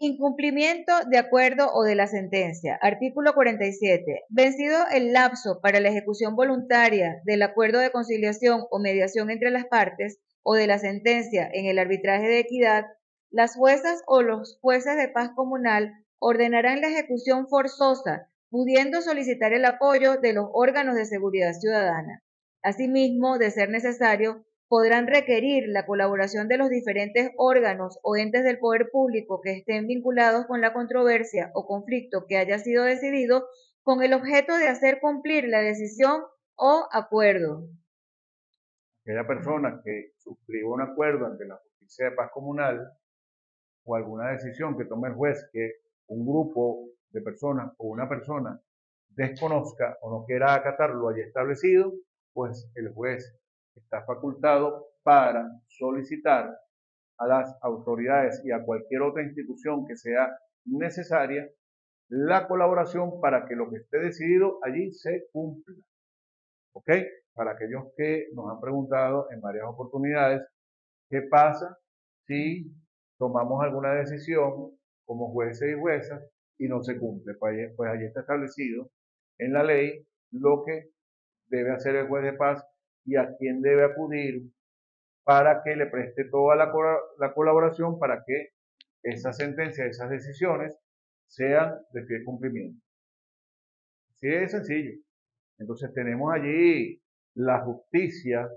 Incumplimiento de acuerdo o de la sentencia. Artículo 47. Vencido el lapso para la ejecución voluntaria del acuerdo de conciliación o mediación entre las partes o de la sentencia en el arbitraje de equidad, las juezas o los jueces de paz comunal ordenarán la ejecución forzosa, pudiendo solicitar el apoyo de los órganos de seguridad ciudadana. Asimismo, de ser necesario, podrán requerir la colaboración de los diferentes órganos o entes del poder público que estén vinculados con la controversia o conflicto que haya sido decidido con el objeto de hacer cumplir la decisión o acuerdo. Aquella persona que suscriba un acuerdo ante la Justicia de Paz Comunal o alguna decisión que tome el juez que un grupo de personas o una persona desconozca o no quiera acatar lo haya establecido, pues el juez está facultado para solicitar a las autoridades y a cualquier otra institución que sea necesaria la colaboración para que lo que esté decidido allí se cumpla. ¿Ok? Para aquellos que nos han preguntado en varias oportunidades, ¿qué pasa si tomamos alguna decisión como jueces y juezas y no se cumple? Pues allí está establecido en la ley lo que debe hacer el juez de paz y a quién debe acudir para que le preste toda la colaboración para que esa sentencia, esas decisiones sean de fiel cumplimiento. Así de sencillo. Entonces tenemos allí la justicia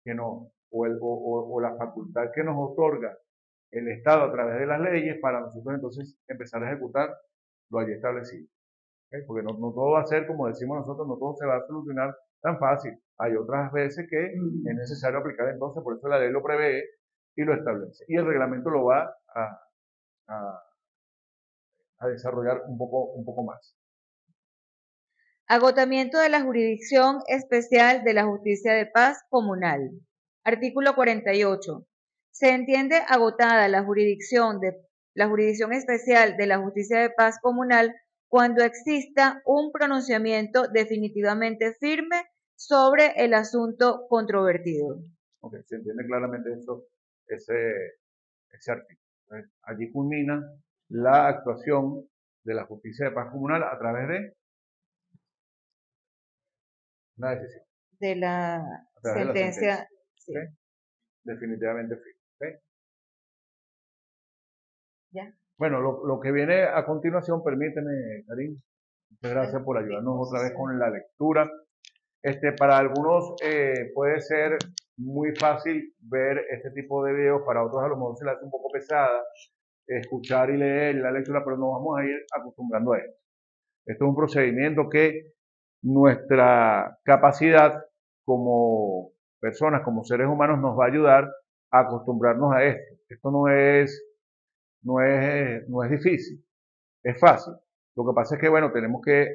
que nos, o la facultad que nos otorga el Estado a través de las leyes para nosotros entonces empezar a ejecutar lo allí establecido. ¿Okay? Porque no todo va a ser, como decimos nosotros, no todo se va a solucionar tan fácil. Hay otras veces que es necesario aplicar entonces, por eso la ley lo prevé y lo establece. Y el reglamento lo va a desarrollar un poco más. Agotamiento de la jurisdicción especial de la Justicia de Paz Comunal. Artículo 48. Se entiende agotada la jurisdicción especial de la Justicia de Paz Comunal cuando exista un pronunciamiento definitivamente firme sobre el asunto controvertido. Ok, se entiende claramente ese artículo. Allí culmina la actuación de la Justicia de Paz Comunal a través de una decisión. De la sentencia. Sí. ¿Okay? Definitivamente firme. ¿Okay? ¿Ya? Bueno, lo que viene a continuación, permíteme, Karim, muchas gracias por ayudarnos otra vez con la lectura. Para algunos puede ser muy fácil ver este tipo de videos, para otros a lo mejor se le hace un poco pesada escuchar y leer la lectura, pero nos vamos a ir acostumbrando a esto. Esto es un procedimiento que nuestra capacidad como personas, como seres humanos, nos va a ayudar a acostumbrarnos a esto. Esto no es difícil, es fácil. Lo que pasa es que, bueno, tenemos que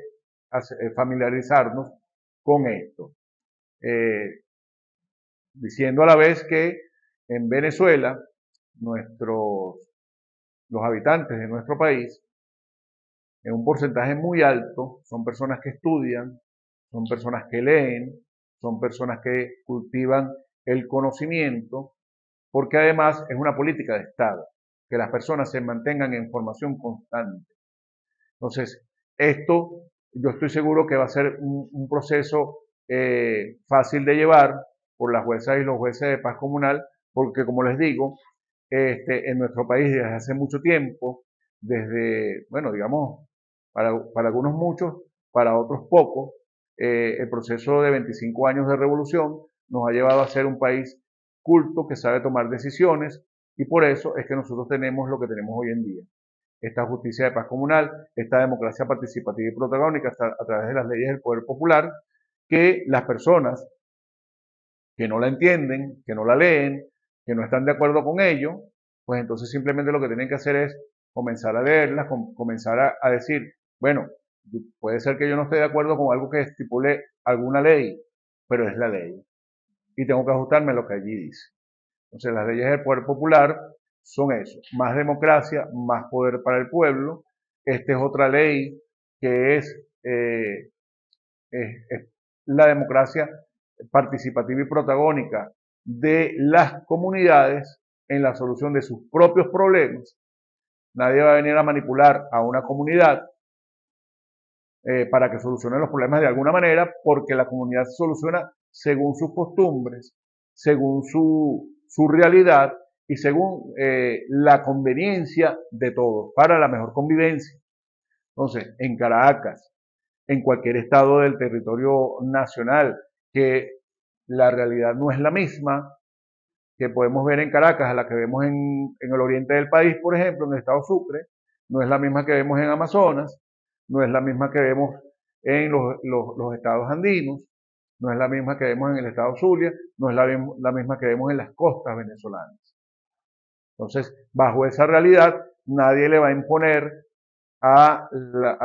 familiarizarnos con esto. Diciendo a la vez que en Venezuela, los habitantes de nuestro país en un porcentaje muy alto, son personas que estudian, son personas que leen, son personas que cultivan el conocimiento, porque además es una política de Estado, que las personas se mantengan en formación constante. Entonces, esto yo estoy seguro que va a ser un proceso fácil de llevar por las juezas y los jueces de paz comunal, porque como les digo, en nuestro país desde hace mucho tiempo, desde, bueno, digamos, para algunos muchos, para otros pocos, el proceso de 25 años de revolución nos ha llevado a ser un país culto que sabe tomar decisiones y por eso es que nosotros tenemos lo que tenemos hoy en día. Esta justicia de paz comunal, esta democracia participativa y protagónica a través de las leyes del poder popular, que las personas que no la entienden, que no la leen, que no están de acuerdo con ello, pues entonces simplemente lo que tienen que hacer es comenzar a leerlas, comenzar a decir, bueno, puede ser que yo no esté de acuerdo con algo que estipule alguna ley, pero es la ley. Y tengo que ajustarme a lo que allí dice. Entonces las leyes del poder popular son eso, más democracia, más poder para el pueblo. Esta es otra ley que es la democracia participativa y protagónica de las comunidades en la solución de sus propios problemas. Nadie va a venir a manipular a una comunidad para que solucione los problemas de alguna manera, porque la comunidad se soluciona según sus costumbres, según su realidad y según la conveniencia de todos, para la mejor convivencia. Entonces, en Caracas, en cualquier estado del territorio nacional, que la realidad no es la misma que podemos ver en Caracas a la que vemos en el oriente del país, por ejemplo, en el estado Sucre, no es la misma que vemos en Amazonas, no es la misma que vemos en los estados andinos, no es la misma que vemos en el estado Zulia, no es la misma que vemos en las costas venezolanas. Entonces, bajo esa realidad, nadie le va a imponer a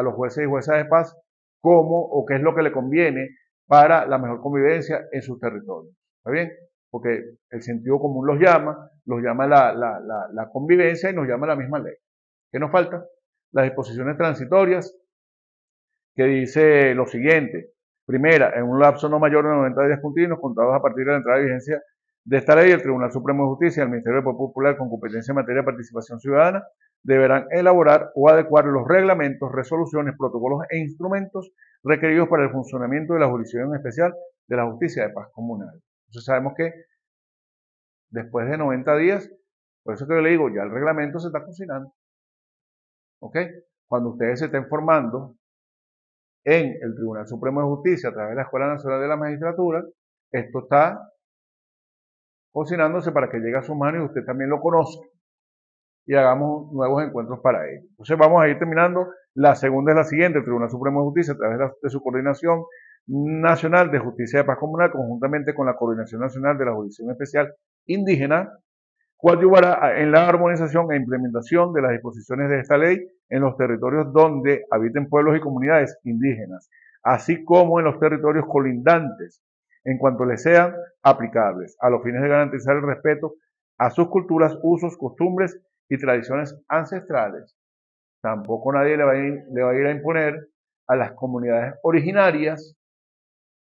los jueces y juezas de paz cómo o qué es lo que le conviene para la mejor convivencia en sus territorios. ¿Está bien? Porque el sentido común los llama la convivencia y nos llama la misma ley. ¿Qué nos falta? Las disposiciones transitorias, que dice lo siguiente. Primera, en un lapso no mayor de 90 días continuos, contados a partir de la entrada de vigencia de esta ley, el Tribunal Supremo de Justicia y el Ministerio del Poder Popular, con competencia en materia de participación ciudadana, deberán elaborar o adecuar los reglamentos, resoluciones, protocolos e instrumentos requeridos para el funcionamiento de la jurisdicción especial de la justicia de paz comunal. Entonces sabemos que después de 90 días, por eso que yo le digo, ya el reglamento se está cocinando. ¿Ok? Cuando ustedes se estén formando en el Tribunal Supremo de Justicia a través de la Escuela Nacional de la Magistratura, esto está cocinándose para que llegue a su mano y usted también lo conozca y hagamos nuevos encuentros para ello. Entonces vamos a ir terminando. La segunda es la siguiente: el Tribunal Supremo de Justicia, a través de su Coordinación Nacional de Justicia de Paz Comunal, conjuntamente con la Coordinación Nacional de la Jurisdicción Especial Indígena, coadyuvará en la armonización e implementación de las disposiciones de esta ley en los territorios donde habiten pueblos y comunidades indígenas, así como en los territorios colindantes, en cuanto les sean aplicables, a los fines de garantizar el respeto a sus culturas, usos, costumbres y tradiciones ancestrales. Tampoco nadie le va a ir a imponer a las comunidades originarias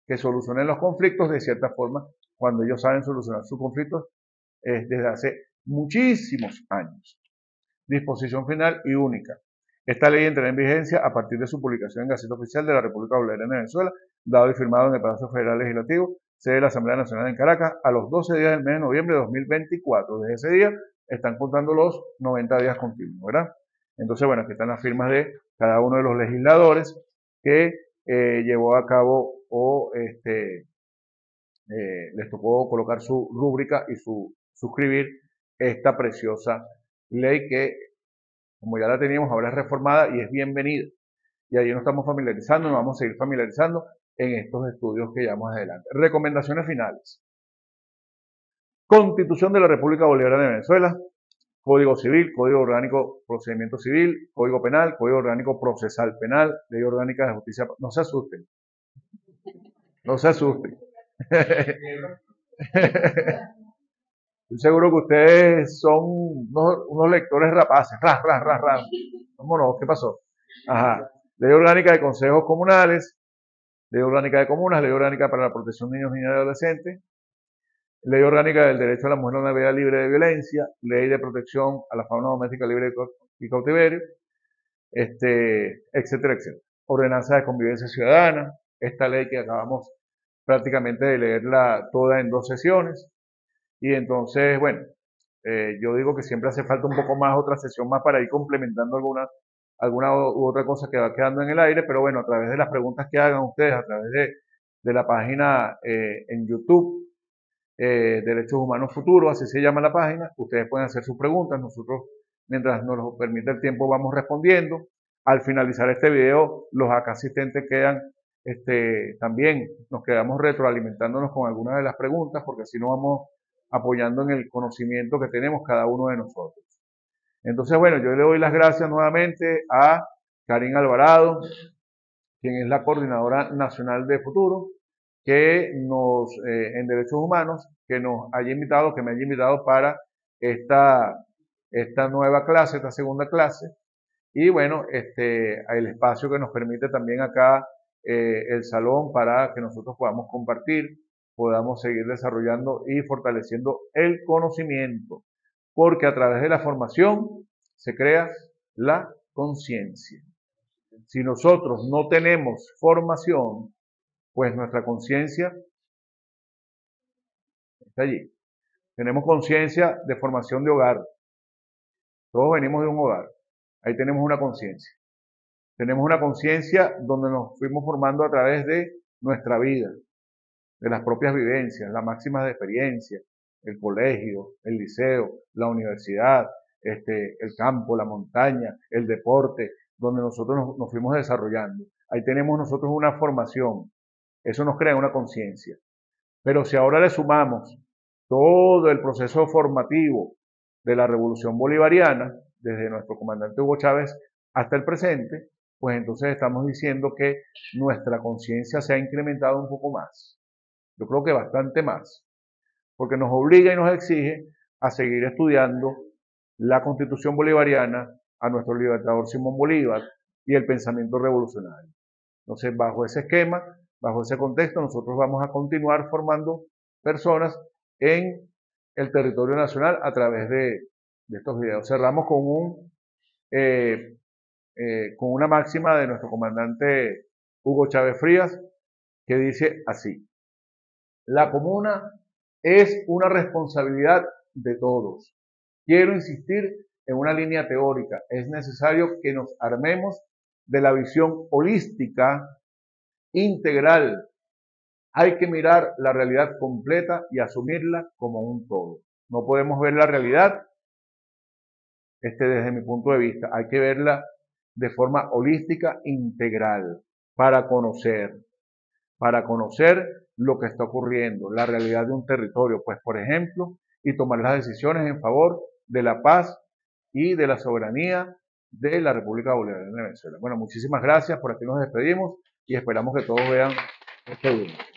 que solucionen los conflictos de cierta forma cuando ellos saben solucionar sus conflictos desde hace muchísimos años. Disposición final y única. Esta ley entrará en vigencia a partir de su publicación en Gaceta Oficial de la República Bolivariana de Venezuela, dado y firmado en el Palacio Federal Legislativo, sede de la Asamblea Nacional en Caracas, a los 12 días del mes de noviembre de 2024. Desde ese día están contando los 90 días continuos, ¿verdad? Entonces, bueno, aquí están las firmas de cada uno de los legisladores que llevó a cabo o les tocó colocar su rúbrica y suscribir esta preciosa ley que, como ya la teníamos, ahora es reformada y es bienvenida. Y ahí nos estamos familiarizando, nos vamos a seguir familiarizando en estos estudios que llevamos adelante. Recomendaciones finales. Constitución de la República Bolivariana de Venezuela, Código Civil, Código Orgánico Procedimiento Civil, Código Penal, Código Orgánico Procesal Penal, Ley Orgánica de Justicia. No se asusten. No se asusten. Estoy seguro que ustedes son unos lectores rapaces. Vámonos, ¿qué pasó? Ajá. Ley orgánica de consejos comunales, ley orgánica de comunas, ley orgánica para la protección de niños, niñas y adolescentes, ley orgánica del derecho a la mujer a una vida libre de violencia, ley de protección a la fauna doméstica libre y cautiverio, etcétera, etcétera. Ordenanza de convivencia ciudadana, esta ley que acabamos prácticamente de leerla toda en 2 sesiones. Y entonces, bueno, yo digo que siempre hace falta un poco más, otra sesión más para ir complementando alguna u otra cosa que va quedando en el aire, pero bueno, a través de las preguntas que hagan ustedes, a través de la página en YouTube, Derechos Humanos Futuro, así se llama la página, ustedes pueden hacer sus preguntas, nosotros, mientras nos lo permite el tiempo, vamos respondiendo. Al finalizar este video, los acá asistentes quedan, también nos quedamos retroalimentándonos con algunas de las preguntas, porque así nos vamos apoyando en el conocimiento que tenemos cada uno de nosotros. Entonces, bueno, yo le doy las gracias nuevamente a Karin Alvarado, quien es la coordinadora nacional de Futuro, que en Derechos Humanos, que nos haya invitado, que me haya invitado para esta nueva clase, esta segunda clase, y bueno, el espacio que nos permite también acá el salón para que nosotros podamos compartir, podamos seguir desarrollando y fortaleciendo el conocimiento, porque a través de la formación se crea la conciencia. Si nosotros no tenemos formación, pues nuestra conciencia está allí. Tenemos conciencia de formación de hogar. Todos venimos de un hogar. Ahí tenemos una conciencia. Tenemos una conciencia donde nos fuimos formando a través de nuestra vida, de las propias vivencias, las máximas de experiencia, el colegio, el liceo, la universidad, el campo, la montaña, el deporte, donde nosotros nos fuimos desarrollando. Ahí tenemos nosotros una formación. Eso nos crea una conciencia. Pero si ahora le sumamos todo el proceso formativo de la Revolución Bolivariana, desde nuestro comandante Hugo Chávez hasta el presente, pues entonces estamos diciendo que nuestra conciencia se ha incrementado un poco más. Yo creo que bastante más, porque nos obliga y nos exige a seguir estudiando la Constitución Bolivariana, a nuestro libertador Simón Bolívar y el pensamiento revolucionario. Entonces, bajo ese esquema, bajo ese contexto, nosotros vamos a continuar formando personas en el territorio nacional a través de estos videos. Cerramos con una máxima de nuestro comandante Hugo Chávez Frías, que dice así: la comuna es una responsabilidad de todos. Quiero insistir en una línea teórica. Es necesario que nos armemos de la visión holística, integral. Hay que mirar la realidad completa y asumirla como un todo. No podemos ver la realidad desde mi punto de vista. Hay que verla de forma holística, integral, para conocer lo que está ocurriendo, la realidad de un territorio, pues por ejemplo, y tomar las decisiones en favor de la paz y de la soberanía de la República Bolivariana de Venezuela. Bueno, muchísimas gracias, por aquí nos despedimos y esperamos que todos vean este video.